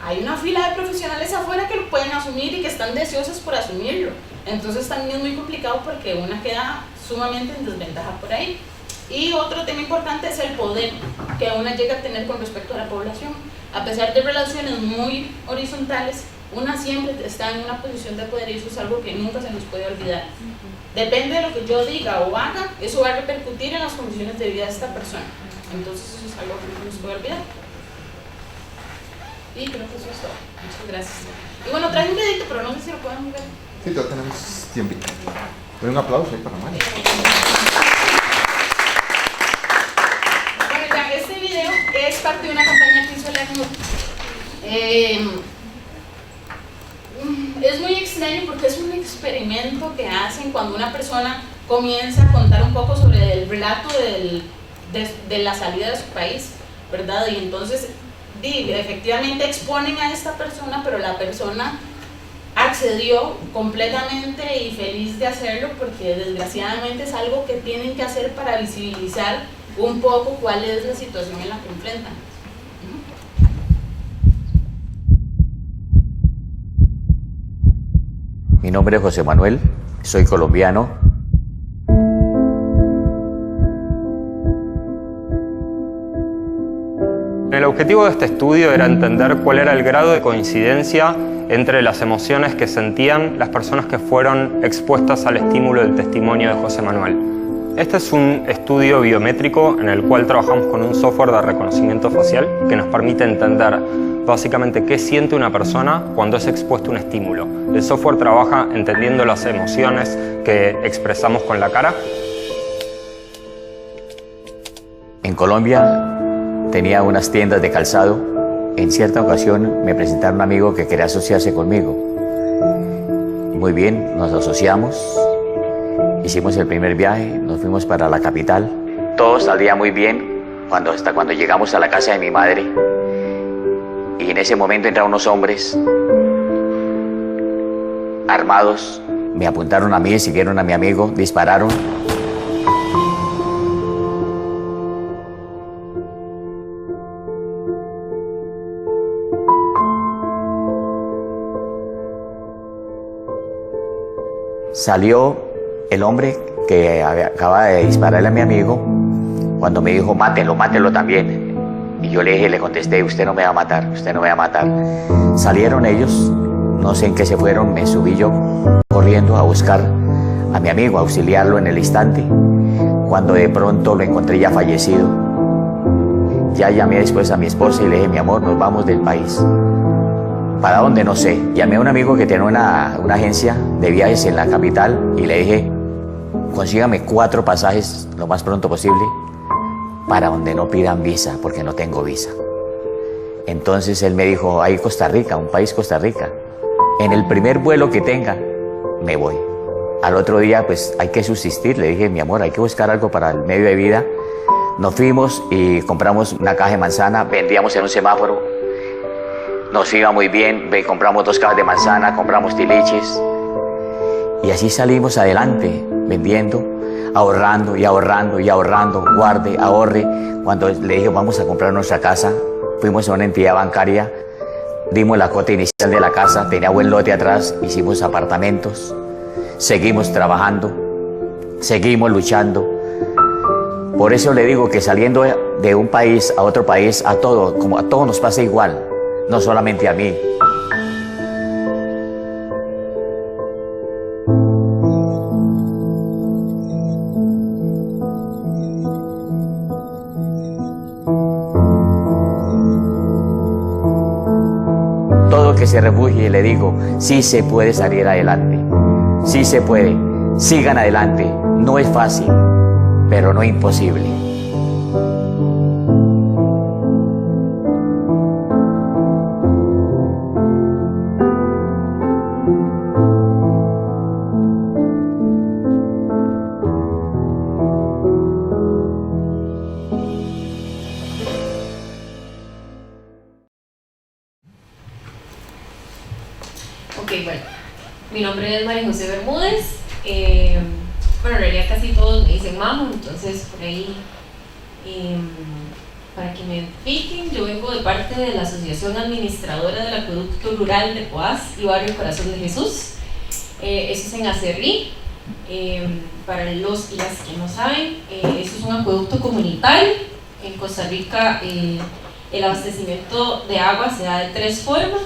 hay una fila de profesionales afuera que lo pueden asumir y que están deseosas por asumirlo. Entonces también es muy complicado porque una queda sumamente en desventaja por ahí. Y otro tema importante es el poder que una llega a tener con respecto a la población. A pesar de relaciones muy horizontales, una siempre está en una posición de poder, y eso es algo que nunca se nos puede olvidar. Depende de lo que yo diga o haga, eso va a repercutir en las condiciones de vida de esta persona. Entonces eso es algo que no se nos puede olvidar. Y creo que eso es todo. Muchas gracias. Y bueno, traje un dedito, pero no sé si lo pueden ver. Sí, ya tenemos tiempo. Un aplauso ahí para Mari. Bueno, ya, este video es parte de una campaña que hizo el ACNUR. Es muy extraño porque es un experimento que hacen cuando una persona comienza a contar un poco sobre el relato de la salida de su país, ¿verdad? Y entonces efectivamente exponen a esta persona, pero la persona accedió completamente y feliz de hacerlo, porque desgraciadamente es algo que tienen que hacer para visibilizar un poco cuál es la situación en la que enfrentan. Mi nombre es José Manuel, soy colombiano, El objetivo de este estudio era entender cuál era el grado de coincidencia entre las emociones que sentían las personas que fueron expuestas al estímulo del testimonio de José Manuel. Este es un estudio biométrico en el cual trabajamos con un software de reconocimiento facial que nos permite entender básicamente qué siente una persona cuando es expuesto a un estímulo. El software trabaja entendiendo las emociones que expresamos con la cara. En Colombia tenía unas tiendas de calzado. En cierta ocasión me presentaron un amigo que quería asociarse conmigo. Muy bien, nos asociamos, hicimos el primer viaje, nos fuimos para la capital. Todo salía muy bien hasta cuando llegamos a la casa de mi madre. Y en ese momento entraron unos hombres armados, me apuntaron a mí, siguieron a mi amigo, dispararon. Salió el hombre que acaba de dispararle a mi amigo cuando me dijo, mátelo, mátelo también. Y yo le contesté, usted no me va a matar, usted no me va a matar. Salieron ellos, no sé en qué se fueron, me subí yo corriendo a buscar a mi amigo, a auxiliarlo en el instante, cuando de pronto lo encontré ya fallecido. Ya llamé después a mi esposa y le dije, mi amor, nos vamos del país. ¿Para dónde? No sé. Llamé a un amigo que tiene una agencia de viajes en la capital y le dije, consígame 4 pasajes lo más pronto posible para donde no pidan visa, porque no tengo visa. Entonces él me dijo, hay Costa Rica, un país Costa Rica. En el primer vuelo que tenga, me voy. Al otro día, pues hay que subsistir. Le dije, mi amor, hay que buscar algo para el medio de vida. Nos fuimos y compramos una caja de manzana, vendíamos en un semáforo. Nos iba muy bien, compramos 2 cajas de manzana, compramos tiliches. Y así salimos adelante, vendiendo, ahorrando y ahorrando y ahorrando, guarde, ahorre. Cuando le dije, vamos a comprar nuestra casa, fuimos a una entidad bancaria, dimos la cuota inicial de la casa, tenía buen lote atrás, hicimos apartamentos, seguimos trabajando, seguimos luchando. Por eso le digo que saliendo de un país a otro país, a todos nos pasa igual, no solamente a mí. Todo que se refugie, le digo, sí se puede salir adelante, sí se puede, sigan adelante, no es fácil, pero no imposible. Ok, bueno, mi nombre es María José Bermúdez. Bueno, en realidad casi todos me dicen Mamu, entonces por ahí, para que me identifiquen, yo vengo de parte de la Asociación Administradora del Acueducto Rural de Poás y Barrio Corazón de Jesús. Eso es en Acerrí. Para los y las que no saben, eso es un acueducto comunitario. En Costa Rica el abastecimiento de agua se da de 3 formas.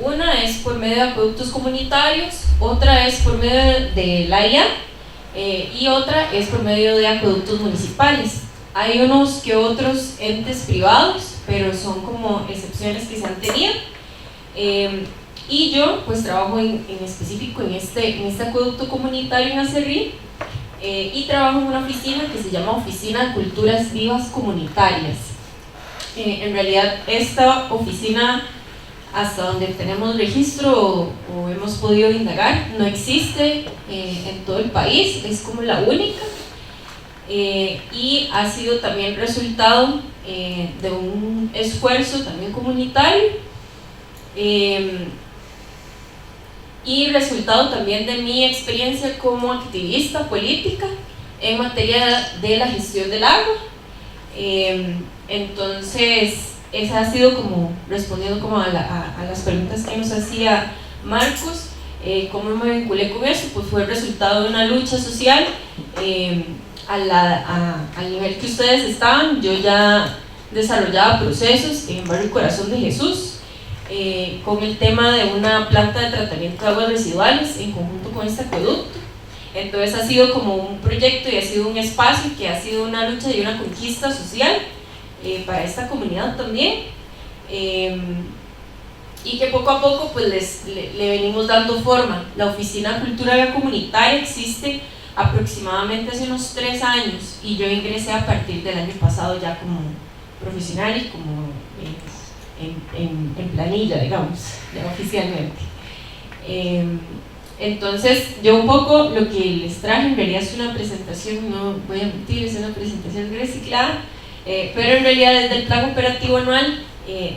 Una es por medio de acueductos comunitarios, otra es por medio de la IA y otra es por medio de acueductos municipales. Hay unos que otros entes privados, pero son como excepciones que se han tenido. Y yo pues trabajo en específico en este acueducto comunitario en Acerrí y trabajo en una oficina que se llama Oficina de Culturas Vivas Comunitarias. En realidad esta oficina, hasta donde tenemos registro o hemos podido indagar, no existe en todo el país, es como la única, y ha sido también resultado de un esfuerzo también comunitario y resultado también de mi experiencia como activista política en materia de la gestión del agua. Entonces esa ha sido como respondiendo como a las preguntas que nos hacía Marcos. ¿Cómo me vinculé con eso? Pues fue el resultado de una lucha social al nivel que ustedes estaban. Yo ya desarrollaba procesos en el barrio Corazón de Jesús, con el tema de una planta de tratamiento de aguas residuales en conjunto con este acueducto. Entonces ha sido como un proyecto y ha sido un espacio que ha sido una lucha y una conquista social para esta comunidad también, y que poco a poco pues le venimos dando forma. La Oficina Cultura Comunitaria existe aproximadamente hace unos 3 años y yo ingresé a partir del año pasado ya como profesional y como en planilla, digamos, ya oficialmente. Entonces yo un poco lo que les traje en realidad es una presentación, no voy a mentir, es una presentación reciclada, pero en realidad es del plan operativo anual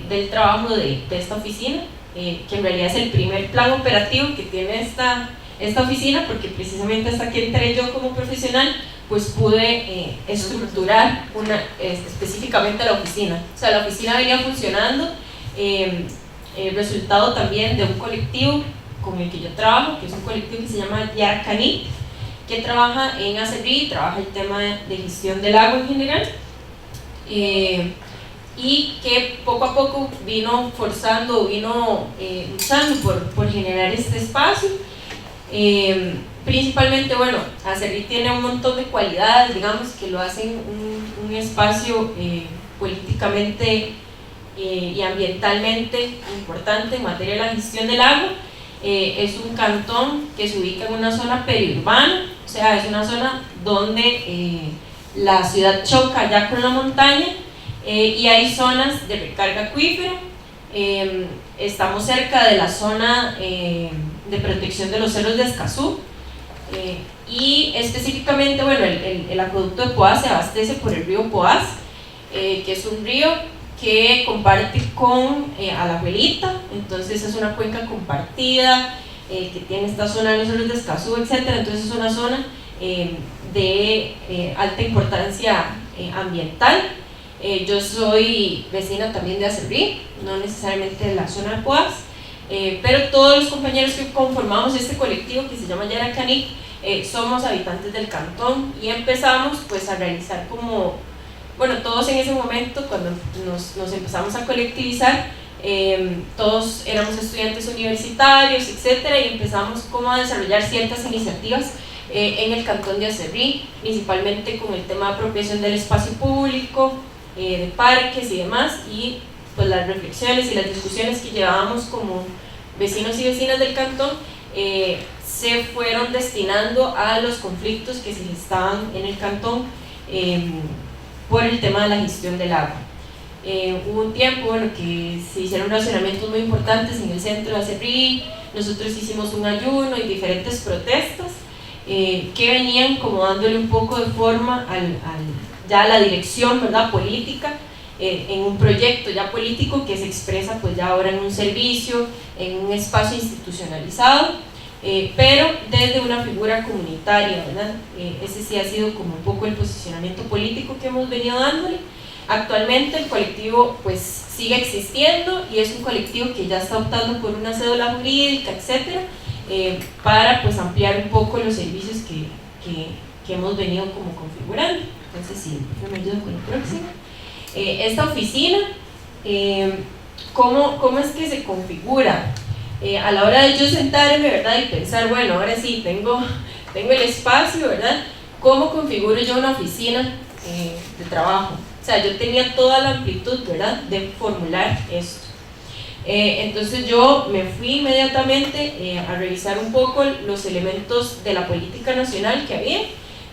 del trabajo de esta oficina, que en realidad es el primer plan operativo que tiene esta oficina, porque precisamente hasta que entré yo como profesional pues pude estructurar específicamente la oficina. O sea, la oficina venía funcionando resultado también de un colectivo con el que yo trabajo, que es un colectivo que se llama Yarcanit, que trabaja en Acerrí, trabaja el tema de gestión del agua en general, y que poco a poco vino forzando, vino luchando por generar este espacio. Principalmente, bueno, Acerrí tiene un montón de cualidades, digamos, que lo hacen un espacio políticamente y ambientalmente importante en materia de la gestión del agua. Es un cantón que se ubica en una zona periurbana, o sea, es una zona donde la ciudad choca ya con la montaña, y hay zonas de recarga acuífera. Estamos cerca de la zona de protección de los cerros de Escazú, y específicamente, bueno, el acueducto de Poás se abastece por el río Poás, que es un río que comparte con Alajuelita, entonces es una cuenca compartida, que tiene esta zona de los cerros de Escazú, etc. Entonces es una zona de alta importancia ambiental. Yo soy vecina también de Acerrí, no necesariamente de la zona de Poás, pero todos los compañeros que conformamos este colectivo que se llama Yarcanit somos habitantes del cantón, y empezamos pues a realizar como, bueno, todos en ese momento cuando nos empezamos a colectivizar, todos éramos estudiantes universitarios, etcétera, y empezamos como a desarrollar ciertas iniciativas en el cantón de Acerrí, principalmente con el tema de apropiación del espacio público, de parques y demás, y pues las reflexiones y las discusiones que llevábamos como vecinos y vecinas del cantón se fueron destinando a los conflictos que se gestaban en el cantón por el tema de la gestión del agua. Hubo un tiempo, bueno, que se hicieron racionamientos muy importantes en el centro de Acerrí. Nosotros hicimos un ayuno y diferentes protestas que venían como dándole un poco de forma ya a la dirección, ¿verdad?, política, en un proyecto ya político que se expresa pues ya ahora en un servicio, en un espacio institucionalizado, pero desde una figura comunitaria, ¿verdad? Ese sí ha sido como un poco el posicionamiento político que hemos venido dándole. Actualmente el colectivo pues sigue existiendo y es un colectivo que ya está optando por una cédula jurídica, etcétera, para pues ampliar un poco los servicios que hemos venido como configurando. Entonces sí, me ayudo con el próximo. Esta oficina, ¿cómo es que se configura? A la hora de yo sentarme, ¿verdad?, y pensar, bueno, ahora sí, tengo el espacio, ¿verdad?, ¿cómo configuro yo una oficina de trabajo? O sea, yo tenía toda la amplitud, ¿verdad?, de formular esto. Entonces yo me fui inmediatamente a revisar un poco los elementos de la política nacional que había.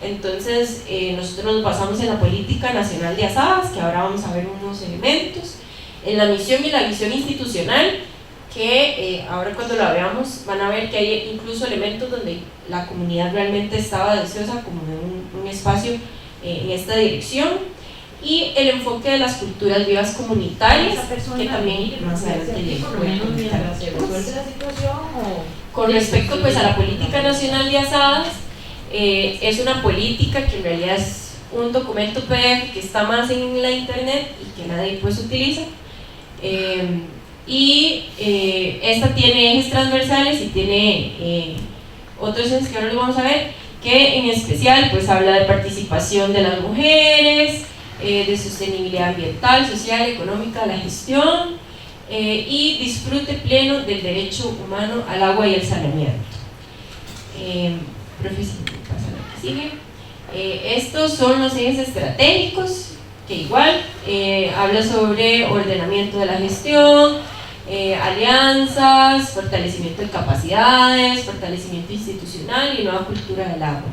Entonces nosotros nos basamos en la política nacional de asadas, que ahora vamos a ver unos elementos, en la misión y la visión institucional, que ahora cuando la veamos van a ver que hay incluso elementos donde la comunidad realmente estaba deseosa como de un espacio en esta dirección, y el enfoque de las culturas vivas comunitarias, que también más adelante llego. Con respecto pues a la política nacional de asadas, es una política que en realidad es un documento PDF que está más en la internet y que nadie pues utiliza, y esta tiene ejes transversales y tiene otros ejes que ahora los vamos a ver, que en especial pues habla de participación de las mujeres, de sostenibilidad ambiental, social, económica de la gestión y disfrute pleno del derecho humano al agua y el saneamiento. Pasa lo que sigue. Estos son los ejes estratégicos, que igual habla sobre ordenamiento de la gestión, alianzas, fortalecimiento de capacidades, fortalecimiento institucional y nueva cultura del agua.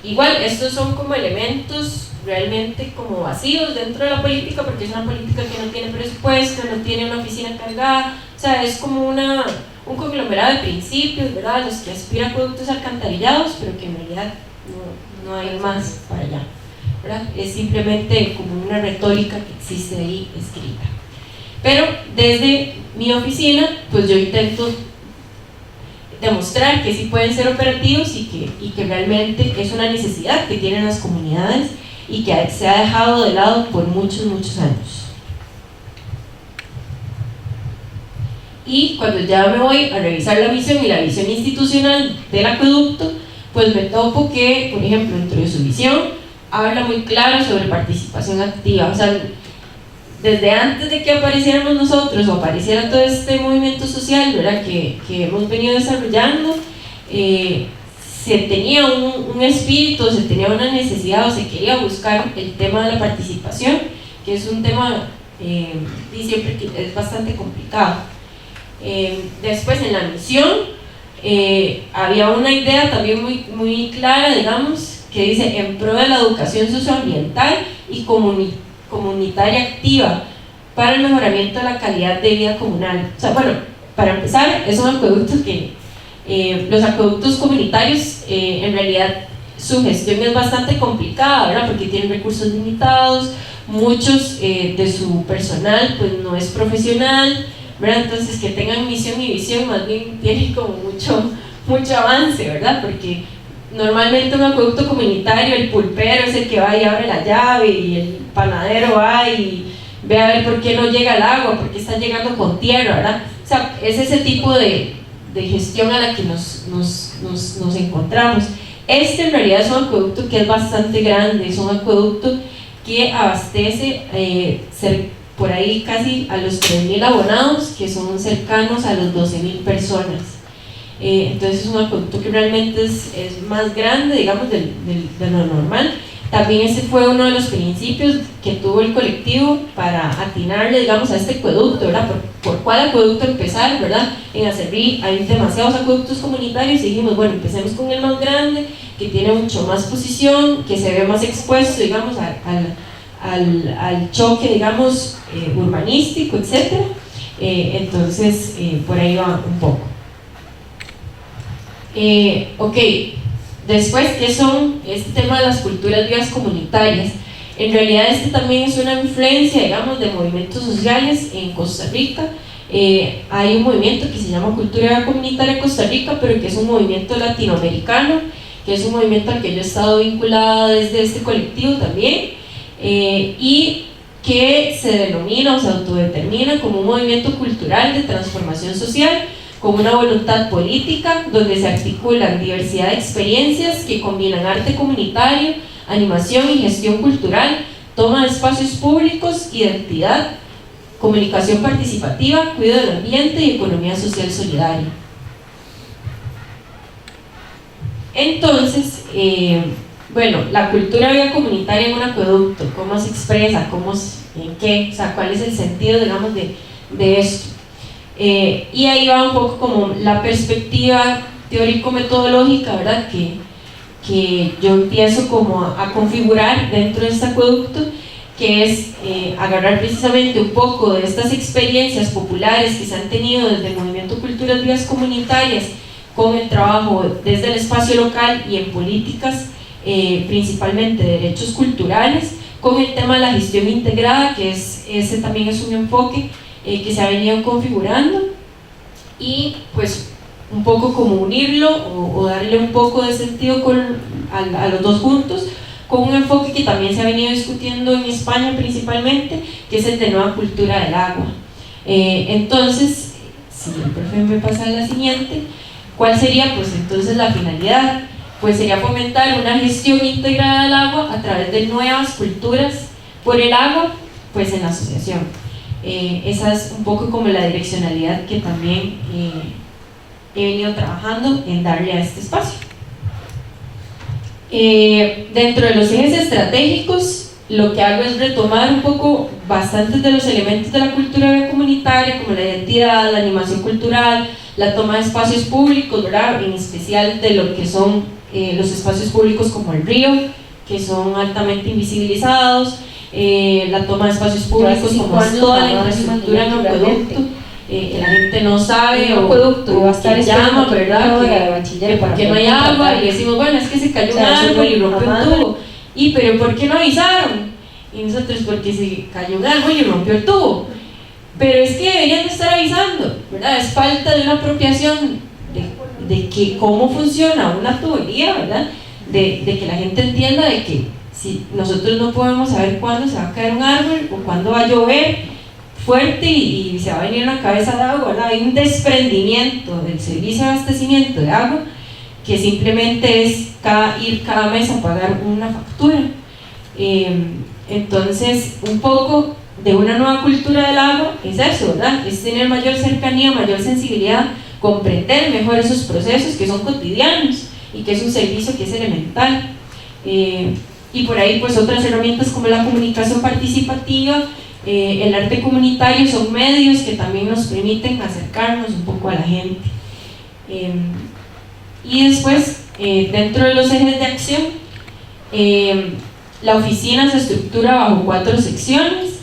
Igual, estos son como elementos realmente como vacíos dentro de la política, porque es una política que no tiene presupuesto, no tiene una oficina encargada, o sea, es como un conglomerado de principios, ¿verdad?, los que aspira a productos alcantarillados, pero que en realidad no hay más para allá, ¿verdad? Es simplemente como una retórica que existe ahí escrita. Pero desde mi oficina, pues yo intento demostrar que sí pueden ser operativos y que realmente es una necesidad que tienen las comunidades y que se ha dejado de lado por muchos años. Y cuando ya me voy a revisar la misión y la visión institucional del acueducto, pues me topo que, por ejemplo, dentro de su visión habla muy claro sobre participación activa. O sea, desde antes de que apareciéramos nosotros o apareciera todo este movimiento social, ¿verdad?, que hemos venido desarrollando, se tenía un espíritu, se tenía una necesidad o se quería buscar el tema de la participación, que es un tema y siempre que es bastante complicado. Después en la misión había una idea también muy clara, digamos, que dice en pro de la educación socioambiental y comunitaria activa para el mejoramiento de la calidad de vida comunal. O sea, bueno, para empezar, es un acueducto que los acueductos comunitarios en realidad su gestión es bastante complicada, ¿verdad?, porque tienen recursos limitados, muchos de su personal pues no es profesional, ¿verdad? Entonces que tengan misión y visión más bien tiene como mucho avance, ¿verdad?, porque normalmente un acueducto comunitario, el pulpero es el que va y abre la llave y el panadero va y ve a ver por qué no llega el agua, por qué está llegando con tierra, ¿verdad? O sea, es ese tipo de gestión a la que nos encontramos. Este en realidad es un acueducto que es bastante grande, es un acueducto que abastece por ahí casi a los 3.000 abonados, que son cercanos a los 12.000 personas. Entonces es un acueducto que realmente es más grande, digamos, de lo normal. También ese fue uno de los principios que tuvo el colectivo para atinarle, digamos, a este acueducto, ¿verdad? ¿Por cuál acueducto empezar, verdad? En Acerrí hay demasiados acueductos comunitarios y dijimos, bueno, empecemos con el más grande, que tiene mucho más posición, que se ve más expuesto, digamos, al choque, digamos, urbanístico, etc. Entonces, por ahí va un poco. Ok. Después, ¿qué son este tema de las culturas vivas comunitarias? En realidad este también es una influencia, digamos, de movimientos sociales en Costa Rica. Hay un movimiento que se llama Cultura Viva Comunitaria Costa Rica, pero que es un movimiento latinoamericano, que es un movimiento al que yo he estado vinculada desde este colectivo también, y que se denomina o se autodetermina como un movimiento cultural de transformación social, con una voluntad política donde se articulan diversidad de experiencias que combinan arte comunitario, animación y gestión cultural, toma de espacios públicos, identidad, comunicación participativa, cuidado del ambiente y economía social solidaria. Entonces, bueno, la cultura viva comunitaria en un acueducto, ¿cómo se expresa? ¿En qué? O sea, ¿cuál es el sentido, digamos, de esto? Y ahí va un poco como la perspectiva teórico-metodológica, ¿verdad?, que yo empiezo como a configurar dentro de este acueducto, que es agarrar precisamente un poco de estas experiencias populares que se han tenido desde el movimiento Culturas Vivas Comunitarias con el trabajo desde el espacio local y en políticas principalmente de derechos culturales, con el tema de la gestión integrada, que ese también es un enfoque que se ha venido configurando, y pues un poco como unirlo o darle un poco de sentido a los dos juntos, con un enfoque que también se ha venido discutiendo en España principalmente, que es el de nueva cultura del agua. Entonces, si el profe me pasa a la siguiente, ¿cuál sería pues entonces la finalidad? pues sería fomentar una gestión integrada del agua a través de nuevas culturas por el agua, pues en la asociación. Esa es un poco como la direccionalidad que también he venido trabajando en darle a este espacio. Dentro de los ejes estratégicos, lo que hago es retomar un poco bastantes de los elementos de la cultura comunitaria, como la identidad, la animación cultural, la toma de espacios públicos, ¿verdad? En especial de lo que son los espacios públicos como el río, que son altamente invisibilizados, la toma de espacios públicos como es toda la infraestructura en acueducto, que la gente no sabe o que llama, ¿verdad? Que porque no hay agua y decimos, bueno, es que se cayó un árbol y rompió un tubo. Pero ¿por qué no avisaron? Y nosotros, porque se cayó un árbol y rompió el tubo. Pero es que deberían de estar avisando, ¿verdad? Es falta de una apropiación de que cómo funciona una tubería, ¿verdad? De que la gente entienda de que si nosotros no podemos saber cuándo se va a caer un árbol o cuándo va a llover fuerte y se va a venir una cabeza de agua, ¿verdad? Hay un desprendimiento del servicio de abastecimiento de agua que simplemente es ir cada mes a pagar una factura. Entonces, un poco de una nueva cultura del agua es eso, ¿verdad? Es tener mayor cercanía, mayor sensibilidad, comprender mejor esos procesos que son cotidianos y que es un servicio que es elemental. Y por ahí pues otras herramientas como la comunicación participativa, el arte comunitario son medios que también nos permiten acercarnos un poco a la gente. Y después, dentro de los ejes de acción, la oficina se estructura bajo 4 secciones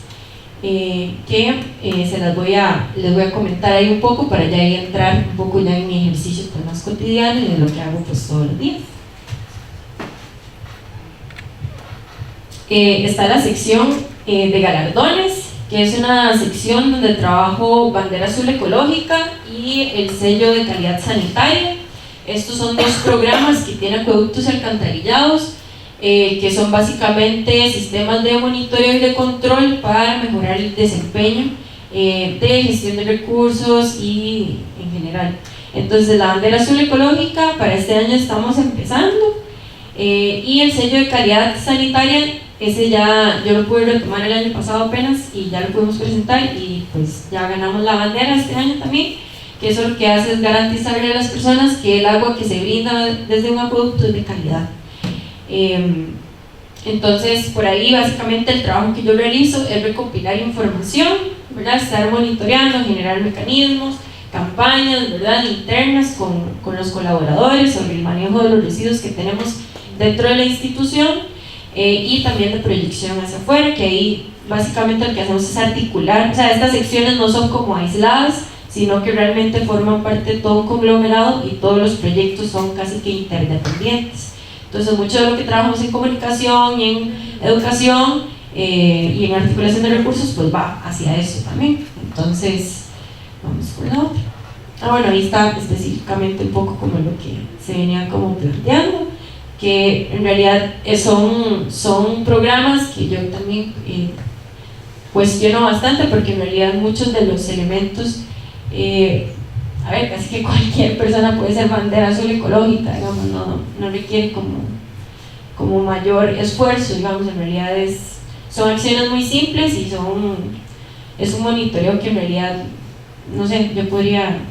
que les voy a comentar ahí un poco para ya entrar un poco ya en mi ejercicio pues, más cotidiano y de lo que hago pues todos los días. Está la sección de galardones, que es una sección donde trabajo bandera azul ecológica y el sello de calidad sanitaria. Estos son 2 programas que tienen acueductos y alcantarillados, que son básicamente sistemas de monitoreo y de control para mejorar el desempeño de gestión de recursos y en general. Entonces la bandera azul ecológica para este año estamos empezando, y el sello de calidad sanitaria, ese ya yo lo pude retomar el año pasado apenas y ya lo pudimos presentar y pues ya ganamos la bandera este año también, que eso lo que hace es garantizarle a las personas que el agua que se brinda desde un acueducto es de calidad. Entonces por ahí básicamente el trabajo que yo realizo es recopilar información, ¿verdad? Estar monitoreando, generar mecanismos, campañas, ¿verdad? Internas con los colaboradores sobre el manejo de los residuos que tenemos dentro de la institución, y también de proyección hacia afuera, que ahí básicamente lo que hacemos es articular, o sea, estas secciones no son como aisladas, sino que realmente forman parte de todo un conglomerado y todos los proyectos son casi que interdependientes. Entonces mucho de lo que trabajamos en comunicación y en educación y en articulación de recursos pues va hacia eso también. Entonces vamos con la otra. Bueno, ahí está específicamente un poco como lo que se venía como planteando, que en realidad son programas que yo también cuestiono bastante, porque en realidad muchos de los elementos, casi que cualquier persona puede ser bandera azul ecológica, digamos, no requiere como mayor esfuerzo, digamos, en realidad son acciones muy simples y es un monitoreo que en realidad, no sé, yo podría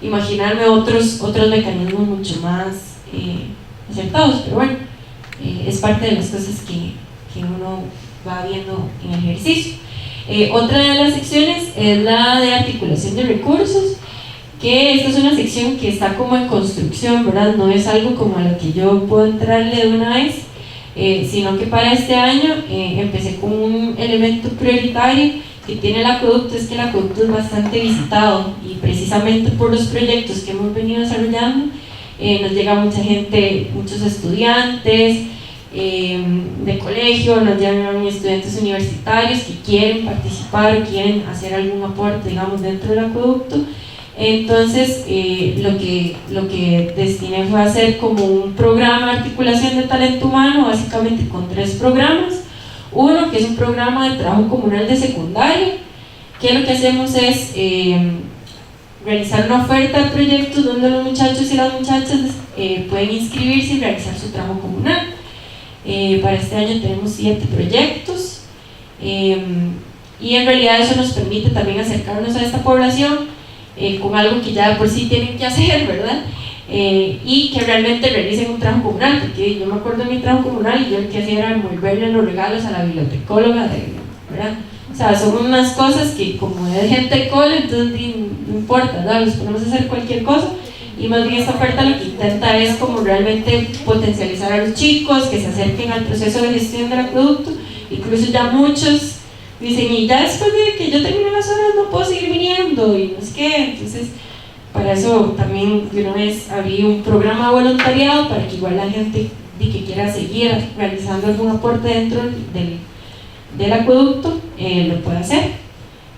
imaginarme otros mecanismos mucho más acertados, pero bueno, es parte de las cosas que uno va viendo en el ejercicio. Otra de las secciones es la de articulación de recursos, que esta es una sección que está como en construcción, ¿verdad? No es algo como a lo que yo puedo entrarle de una vez, sino que para este año empecé con un elemento prioritario que tiene el acueducto, es que el acueducto es bastante visitado, y precisamente por los proyectos que hemos venido desarrollando nos llega mucha gente, muchos estudiantes de colegio, nos llegan estudiantes universitarios que quieren participar, quieren hacer algún aporte, digamos, dentro del acueducto. Entonces lo que destiné fue hacer como un programa de articulación de talento humano, básicamente con 3 programas. Uno que es un programa de trabajo comunal de secundaria, que lo que hacemos es realizar una oferta de proyectos donde los muchachos y las muchachas pueden inscribirse y realizar su trabajo comunal. Para este año tenemos 7 proyectos y en realidad eso nos permite también acercarnos a esta población con algo que ya de por sí tienen que hacer, ¿verdad? Y que realmente realicen un trabajo comunal, porque yo me acuerdo de mi trabajo comunal y yo lo que hacía era envolverle los regalos a la bibliotecóloga, ¿verdad? O sea, son unas cosas que como es gente de cole, entonces no importa, ¿verdad? Los ponemos a hacer cualquier cosa, y más bien esta oferta lo que intenta es como realmente potencializar a los chicos, que se acerquen al proceso de gestión del acueducto. Incluso ya muchos dicen, y ya después de que yo termine las horas no puedo seguir viniendo, y no sé qué. Entonces para eso también de una vez abrí un programa de voluntariado para que igual la gente que quiera seguir realizando algún aporte dentro del acueducto lo pueda hacer.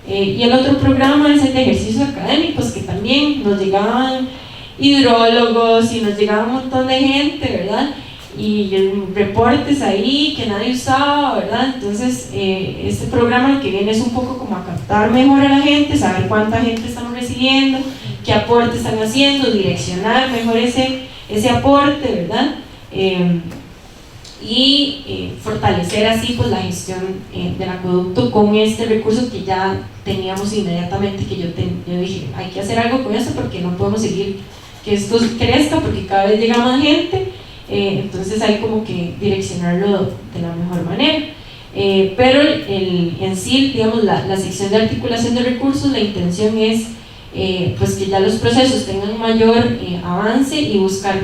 Y el otro programa es el de ejercicios académicos, que también nos llegaban hidrólogos y nos llegaba un montón de gente, ¿verdad? Y reportes ahí que nadie usaba, ¿verdad? Entonces este programa lo que viene es un poco como a captar mejor a la gente, saber cuánta gente estamos recibiendo, qué aporte están haciendo, direccionar mejor ese aporte, ¿verdad? Y fortalecer así pues la gestión del acueducto con este recurso que ya teníamos inmediatamente, que yo dije, hay que hacer algo con esto porque no podemos seguir que esto crezca porque cada vez llega más gente, entonces hay como que direccionarlo de la mejor manera. Pero en sí, digamos, la sección de articulación de recursos, la intención es pues que ya los procesos tengan mayor avance y buscar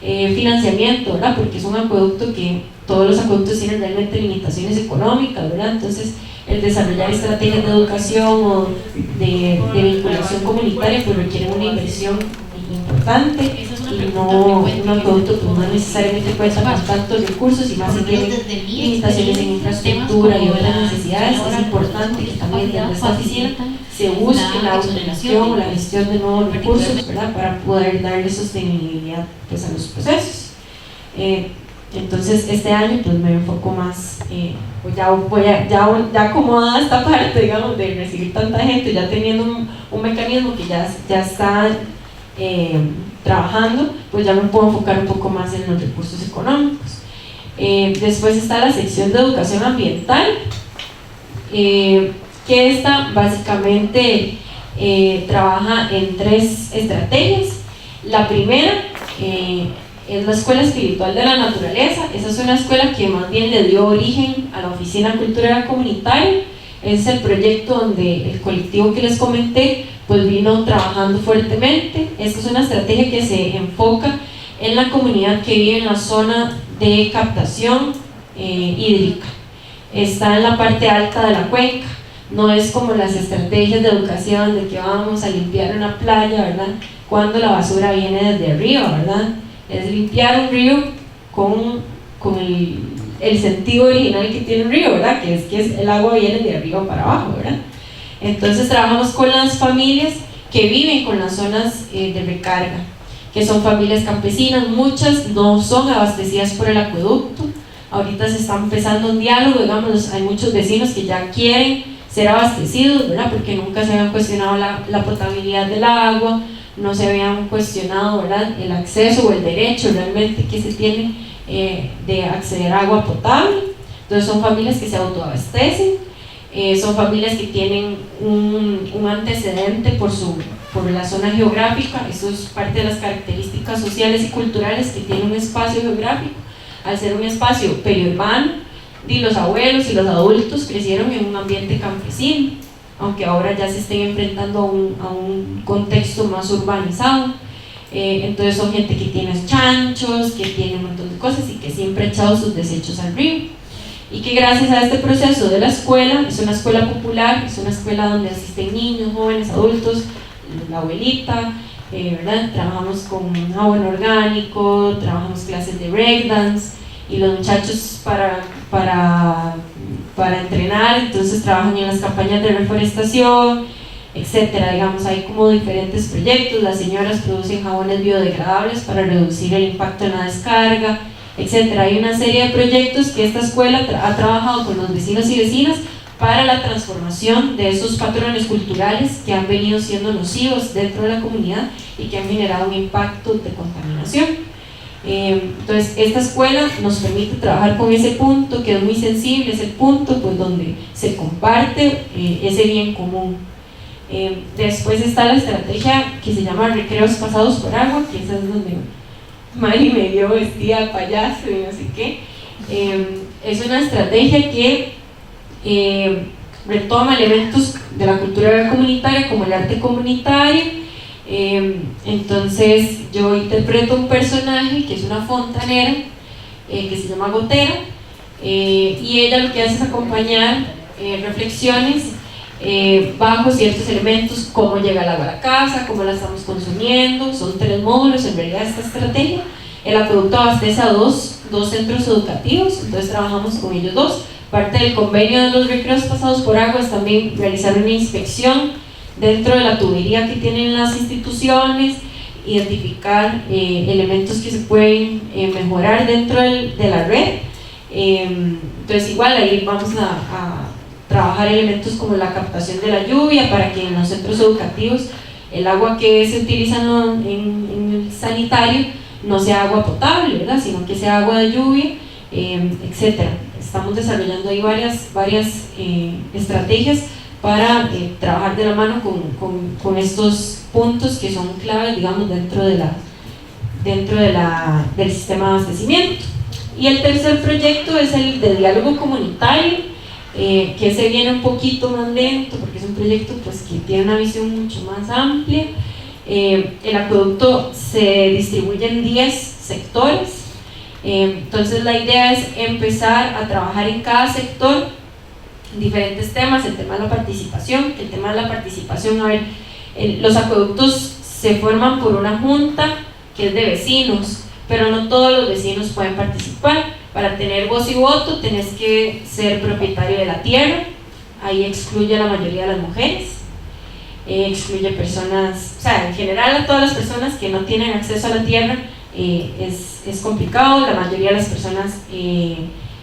financiamiento, ¿verdad? Porque es un acueducto que todos los acueductos tienen realmente limitaciones económicas, ¿verdad? Entonces el desarrollar estrategias de educación o de vinculación comunitaria pues requiere una inversión importante, y no un acueducto pues no necesariamente cuenta con tantos recursos, y más si tiene limitaciones en infraestructura y otras necesidades. Es importante que también desde esta oficina se busque la autogestión o la gestión de nuevos recursos, ¿verdad? Para poder darle sostenibilidad pues a los procesos. Entonces este año pues me enfoco más, pues ya acomodada esta parte, digamos, de recibir tanta gente, ya teniendo un mecanismo que ya está trabajando, pues ya me puedo enfocar un poco más en los recursos económicos. Después está la sección de educación ambiental, que esta básicamente trabaja en 3 estrategias. La primera es la Escuela Espiritual de la Naturaleza. Esa es una escuela que más bien le dio origen a la Oficina Cultural Comunitaria. Es el proyecto donde el colectivo que les comenté pues vino trabajando fuertemente. Esta es una estrategia que se enfoca en la comunidad que vive en la zona de captación hídrica. Está en la parte alta de la cuenca. No es como las estrategias de educación de que vamos a limpiar una playa, ¿verdad? Cuando la basura viene desde arriba, ¿verdad? Es limpiar un río con el sentido original que tiene un río, ¿verdad? Que es el agua viene de arriba para abajo, ¿verdad? Entonces trabajamos con las familias que viven con las zonas de recarga, que son familias campesinas. Muchas no son abastecidas por el acueducto. Ahorita se está empezando un diálogo, digamos, hay muchos vecinos que ya quieren ser abastecidos, ¿verdad? Porque nunca se habían cuestionado la potabilidad del agua, no se habían cuestionado, ¿verdad?, el acceso o el derecho realmente que se tiene de acceder a agua potable. Entonces son familias que se autoabastecen, son familias que tienen un antecedente por la zona geográfica. Eso es parte de las características sociales y culturales que tiene un espacio geográfico. Al ser un espacio periurbano, y los abuelos y los adultos crecieron en un ambiente campesino, aunque ahora ya se estén enfrentando a un contexto más urbanizado. Entonces son gente que tiene chanchos, que tiene un montón de cosas y que siempre ha echado sus desechos al río. Y que gracias a este proceso de la escuela, es una escuela popular, es una escuela donde asisten niños, jóvenes, adultos, la abuelita, ¿verdad? Trabajamos con jabón orgánico, trabajamos clases de breakdance, y los muchachos para entrenar, entonces trabajan en las campañas de reforestación, etcétera. Digamos, hay como diferentes proyectos. Las señoras producen jabones biodegradables para reducir el impacto en la descarga, etcétera. Hay una serie de proyectos que esta escuela ha trabajado con los vecinos y vecinas para la transformación de esos patrones culturales que han venido siendo nocivos dentro de la comunidad y que han generado un impacto de contaminación. Entonces esta escuela nos permite trabajar con ese punto que es muy sensible, es el punto pues donde se comparte ese bien común. Después está la estrategia que se llama Recreos Pasados por Agua, que esa es donde Mari me dio vestida de payaso y no sé qué. Es una estrategia que retoma elementos de la cultura comunitaria como el arte comunitario. Entonces yo interpreto un personaje que es una fontanera que se llama Gotera, y ella lo que hace es acompañar reflexiones bajo ciertos elementos: cómo llega el agua a la casa, cómo la estamos consumiendo. Son 3 módulos en realidad esta estrategia. El acueducto abastece a dos centros educativos, entonces trabajamos con ellos 2. Parte del convenio de los recreos pasados por agua es también realizar una inspección dentro de la tubería que tienen las instituciones, identificar elementos que se pueden mejorar dentro de la red. Entonces igual ahí vamos a trabajar elementos como la captación de la lluvia para que en los centros educativos el agua que se utiliza en el sanitario no sea agua potable, ¿verdad?, sino que sea agua de lluvia, etc. Estamos desarrollando ahí varias estrategias para trabajar de la mano con estos puntos que son claves, digamos, dentro del sistema de abastecimiento. Y el tercer proyecto es el de diálogo comunitario, que se viene un poquito más lento porque es un proyecto pues, que tiene una visión mucho más amplia. El acueducto se distribuye en 10 sectores, entonces la idea es empezar a trabajar en cada sector diferentes temas. El tema de la participación, a ver, los acueductos se forman por una junta que es de vecinos, pero no todos los vecinos pueden participar. Para tener voz y voto tenés que ser propietario de la tierra, ahí excluye a la mayoría de las mujeres, excluye personas, o sea, en general a todas las personas que no tienen acceso a la tierra. Es complicado. La mayoría de las personas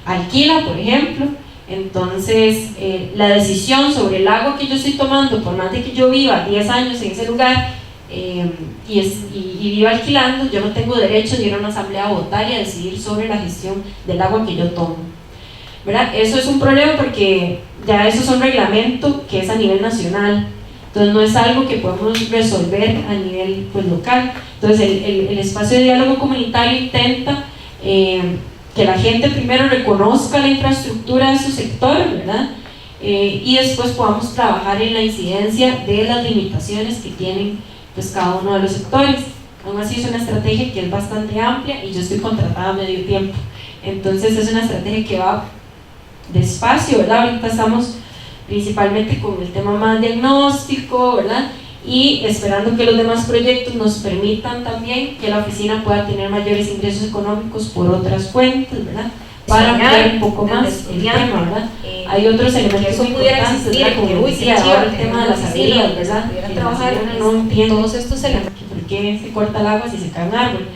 alquila, por ejemplo. Entonces la decisión sobre el agua que yo estoy tomando, por más de que yo viva 10 años en ese lugar y viva alquilando, yo no tengo derecho de ir a una asamblea a votar y a decidir sobre la gestión del agua que yo tomo, ¿verdad? Eso es un problema porque ya eso es un reglamento que es a nivel nacional, entonces no es algo que podemos resolver a nivel pues, local. Entonces el espacio de diálogo comunitario intenta que la gente primero reconozca la infraestructura de su sector, ¿verdad? Y después podamos trabajar en la incidencia de las limitaciones que tienen pues, cada uno de los sectores. Aún así es una estrategia que es bastante amplia y yo estoy contratada a medio tiempo, entonces es una estrategia que va despacio, ¿verdad? Ahorita estamos principalmente con el tema más diagnóstico, ¿verdad? Y esperando que los demás proyectos nos permitan también que la oficina pueda tener mayores ingresos económicos por otras fuentes, ¿verdad? Para ampliar un poco más el tema, ¿verdad? Hay otros elementos muy importantes, ¿verdad? Como decía, ahora el tema de las salidas, ¿verdad? Que trabajar no entiendo todos estos elementos, ¿por qué se corta el agua si se cae un árbol?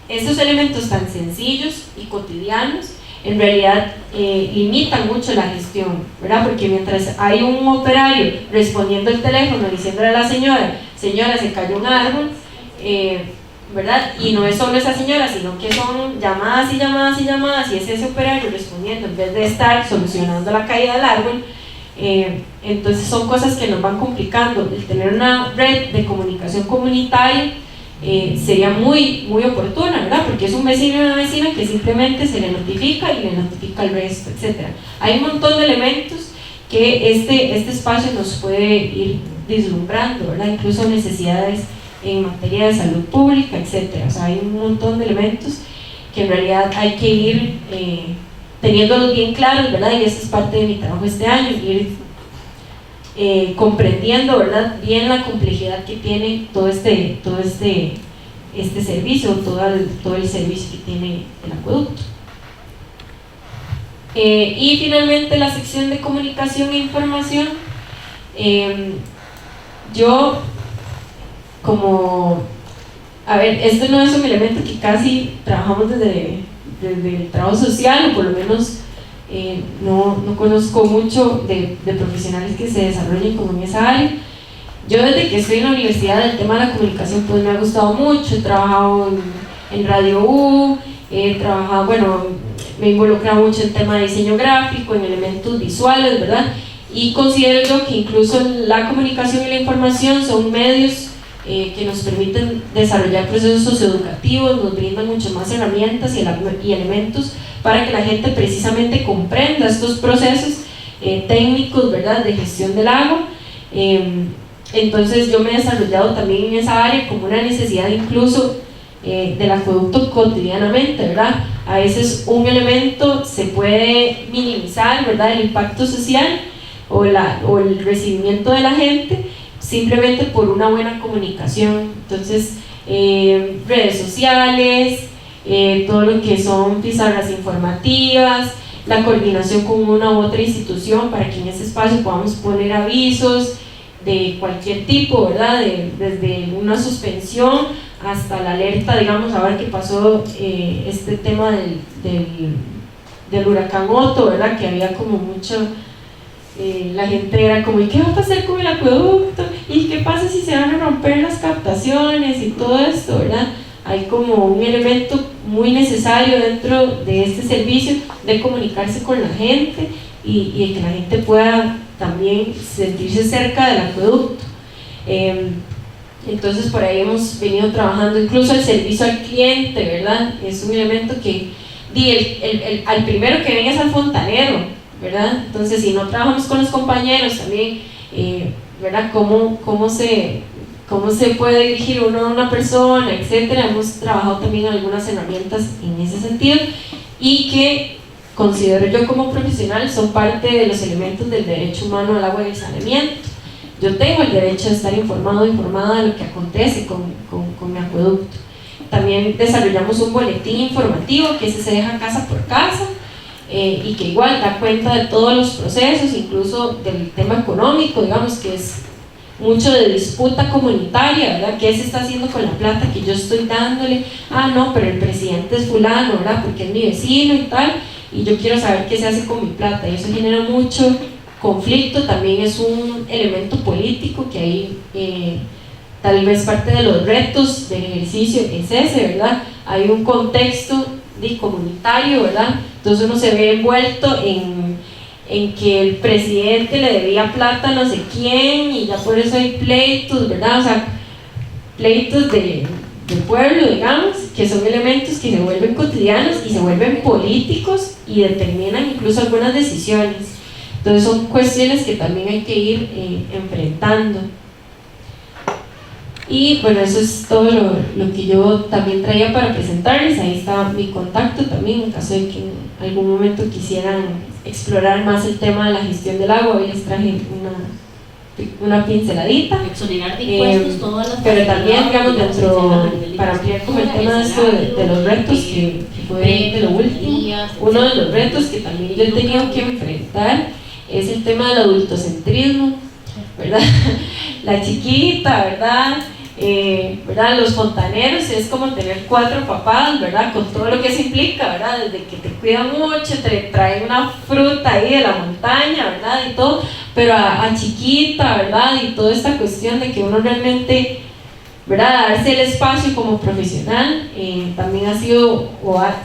Estos elementos tan sencillos y cotidianos en realidad limitan mucho la gestión, ¿verdad? Porque mientras hay un operario respondiendo el teléfono, diciéndole a la señora, se cayó un árbol, ¿verdad? Y no es solo esa señora, sino que son llamadas y llamadas y llamadas, y es ese operario respondiendo en vez de estar solucionando la caída del árbol. Entonces son cosas que nos van complicando. El tener una red de comunicación comunitaria sería muy oportuna, ¿verdad? Porque es un vecino y una vecina que simplemente se le notifica y le notifica al resto, etc. Hay un montón de elementos que este espacio nos puede ir vislumbrando, ¿verdad? Incluso necesidades en materia de salud pública, etc. O sea, hay un montón de elementos que en realidad hay que ir teniéndolos bien claros, ¿verdad? Y eso es parte de mi trabajo este año, ir comprendiendo, ¿verdad?, bien la complejidad que tiene todo este servicio, todo el servicio que tiene el acueducto. Y finalmente la sección de comunicación e información. Yo esto no es un elemento que casi trabajamos desde el trabajo social, o por lo menos no conozco mucho de profesionales que se desarrollen como en esa área. Yo desde que estoy en la universidad, el tema de la comunicación pues me ha gustado mucho. He trabajado en Radio U, he trabajado, bueno, me he involucrado mucho en tema de diseño gráfico, en elementos visuales, ¿verdad? Y considero yo que incluso la comunicación y la información son medios que nos permiten desarrollar procesos socioeducativos, nos brindan mucho más herramientas y elementos para que la gente precisamente comprenda estos procesos técnicos, ¿verdad?, de gestión del agua. Entonces yo me he desarrollado también en esa área como una necesidad incluso del acueducto cotidianamente, ¿verdad? A veces un elemento se puede minimizar, ¿verdad?, el impacto social o el recibimiento de la gente simplemente por una buena comunicación. Entonces redes sociales, todo lo que son pizarras informativas, la coordinación con una u otra institución para que en ese espacio podamos poner avisos de cualquier tipo, ¿verdad? Desde una suspensión hasta la alerta, digamos, ahora que pasó este tema del huracán Otto, ¿verdad? Que había como mucho, la gente era como, ¿y qué va a pasar con el acueducto? ¿Y qué pasa si se van a romper las captaciones y todo esto, ¿verdad? Hay como un elemento muy necesario dentro de este servicio de comunicarse con la gente y de que la gente pueda también sentirse cerca del acueducto. Entonces por ahí hemos venido trabajando, incluso el servicio al cliente, ¿verdad? Es un elemento que al primero que ven es al fontanero, ¿verdad? Entonces si no trabajamos con los compañeros también, ¿verdad? ¿Cómo se puede dirigir uno a una persona, etcétera? Hemos trabajado también algunas herramientas en ese sentido y que considero yo como profesional son parte de los elementos del derecho humano al agua y al saneamiento. Yo tengo el derecho de estar informado o informada de lo que acontece con mi acueducto. También desarrollamos un boletín informativo que ese se deja casa por casa y que igual da cuenta de todos los procesos, incluso del tema económico, digamos, que es mucho de disputa comunitaria, ¿verdad? ¿Qué se está haciendo con la plata que yo estoy dándole? Ah, no, pero el presidente es fulano, ¿verdad? Porque es mi vecino y tal, y yo quiero saber qué se hace con mi plata, y eso genera mucho conflicto. También es un elemento político que ahí tal vez parte de los retos del ejercicio es ese, ¿verdad? Hay un contexto comunitario, ¿verdad? Entonces uno se ve envuelto en que el presidente le debía plata a no sé quién y ya por eso hay pleitos, ¿verdad? O sea, pleitos del pueblo, digamos, que son elementos que se vuelven cotidianos y se vuelven políticos y determinan incluso algunas decisiones. Entonces son cuestiones que también hay que ir enfrentando. Y bueno, eso es todo lo que yo también traía para presentarles. Ahí está mi contacto también en caso de que en algún momento quisieran explorar más el tema de la gestión del agua. Hoy les traje una pinceladita. Exonerar de impuestos todas las pero también, digamos, para ampliar como el tema de esto de los retos que fue de lo último, uno de los retos que también yo he tenido que enfrentar es el tema del adultocentrismo, ¿verdad? La chiquita, ¿verdad? ¿Verdad? Los fontaneros es como tener 4 papás, ¿verdad? Con todo lo que eso implica, ¿verdad? Desde que te cuidan mucho, te traen una fruta ahí de la montaña, ¿verdad? Y todo, pero a chiquita, ¿verdad? Y toda esta cuestión de que uno realmente, ¿verdad? Darse el espacio como profesional también ha sido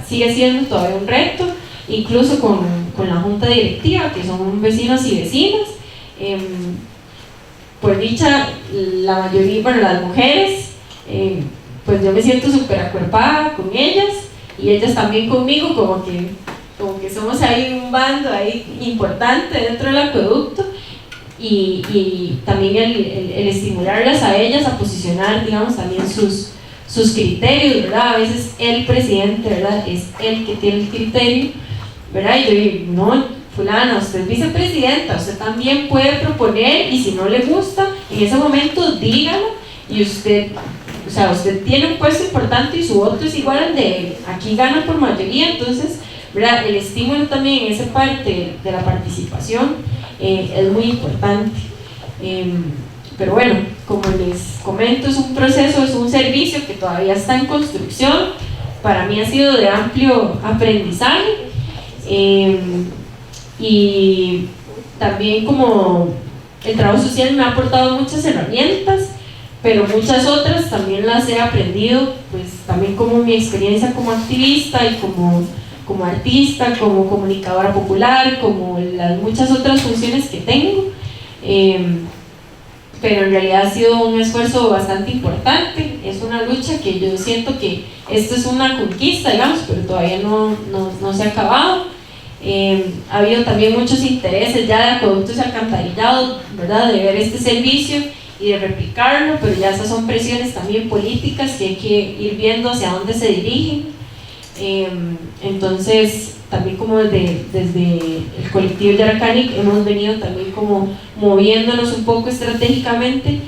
sigue siendo todavía un reto, incluso con la junta directiva, que son vecinos y vecinas. Por dicha, la mayoría, bueno, las mujeres, pues yo me siento súper acuerpada con ellas y ellas también conmigo, como que somos ahí un bando ahí importante dentro del acueducto y también el estimularlas a ellas a posicionar, digamos, también sus criterios, ¿verdad? A veces el presidente, ¿verdad? Es el que tiene el criterio, ¿verdad? Y yo digo, no, fulana, usted es vicepresidenta, usted también puede proponer y si no le gusta, en ese momento dígalo y usted, o sea, usted tiene un puesto importante y su voto es igual al de él, aquí gana por mayoría. Entonces, ¿verdad? El estímulo también en esa parte de la participación es muy importante. Pero bueno, como les comento, es un proceso, es un servicio que todavía está en construcción. Para mí ha sido de amplio aprendizaje. y también como el trabajo social me ha aportado muchas herramientas, pero muchas otras también las he aprendido, pues también como mi experiencia como activista y como artista, como comunicadora popular, como las muchas otras funciones que tengo. Pero en realidad ha sido un esfuerzo bastante importante, es una lucha que yo siento que esto es una conquista, digamos, pero todavía no se ha acabado. Ha habido también muchos intereses ya de acueductos y alcantarillado, ¿verdad?, de ver este servicio y de replicarlo, pero ya esas son presiones también políticas que hay que ir viendo hacia dónde se dirigen. Entonces también como desde el colectivo Yaracanic hemos venido también como moviéndonos un poco estratégicamente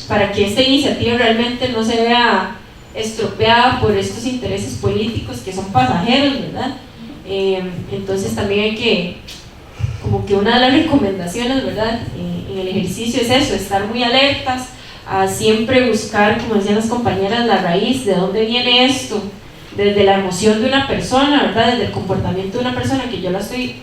para que esta iniciativa realmente no se vea estropeada por estos intereses políticos que son pasajeros, ¿verdad? Entonces también hay que, como que una de las recomendaciones, ¿verdad?, en el ejercicio es eso, estar muy alertas a siempre buscar, como decían las compañeras, la raíz, de dónde viene esto, desde la emoción de una persona, ¿verdad?, desde el comportamiento de una persona que yo la estoy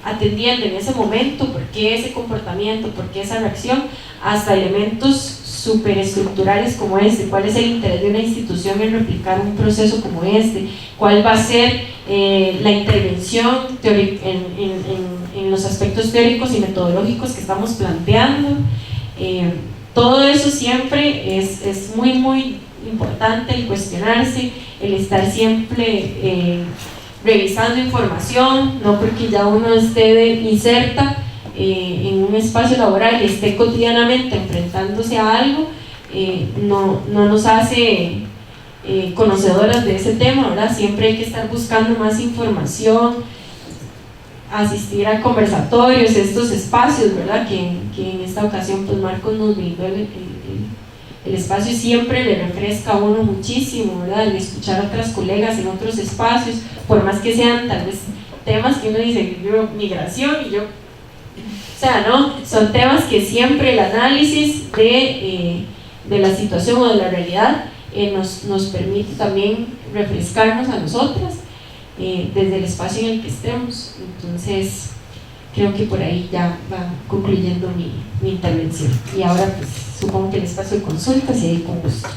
atendiendo en ese momento, por qué ese comportamiento, por qué esa reacción, hasta elementos superestructurales como este, cuál es el interés de una institución en replicar un proceso como este, cuál va a ser la intervención en los aspectos teóricos y metodológicos que estamos planteando. Todo eso siempre es muy muy importante, el cuestionarse, el estar siempre revisando información, no porque ya uno esté inserta en un espacio laboral y esté cotidianamente enfrentándose a algo, no nos hace conocedoras de ese tema, ¿verdad? Siempre hay que estar buscando más información, asistir a conversatorios, estos espacios, ¿verdad?, que en esta ocasión pues Marcos nos brindó el espacio, siempre le refresca a uno muchísimo, ¿verdad?, el escuchar a otras colegas en otros espacios, por más que sean tal vez temas que uno dice, yo migración y yo, o sea, no, son temas que siempre el análisis de la situación o de la realidad nos permite también refrescarnos a nosotras desde el espacio en el que estemos. Entonces creo que por ahí ya va concluyendo mi intervención, y ahora pues supongo que el espacio de consultas, y ahí con gusto.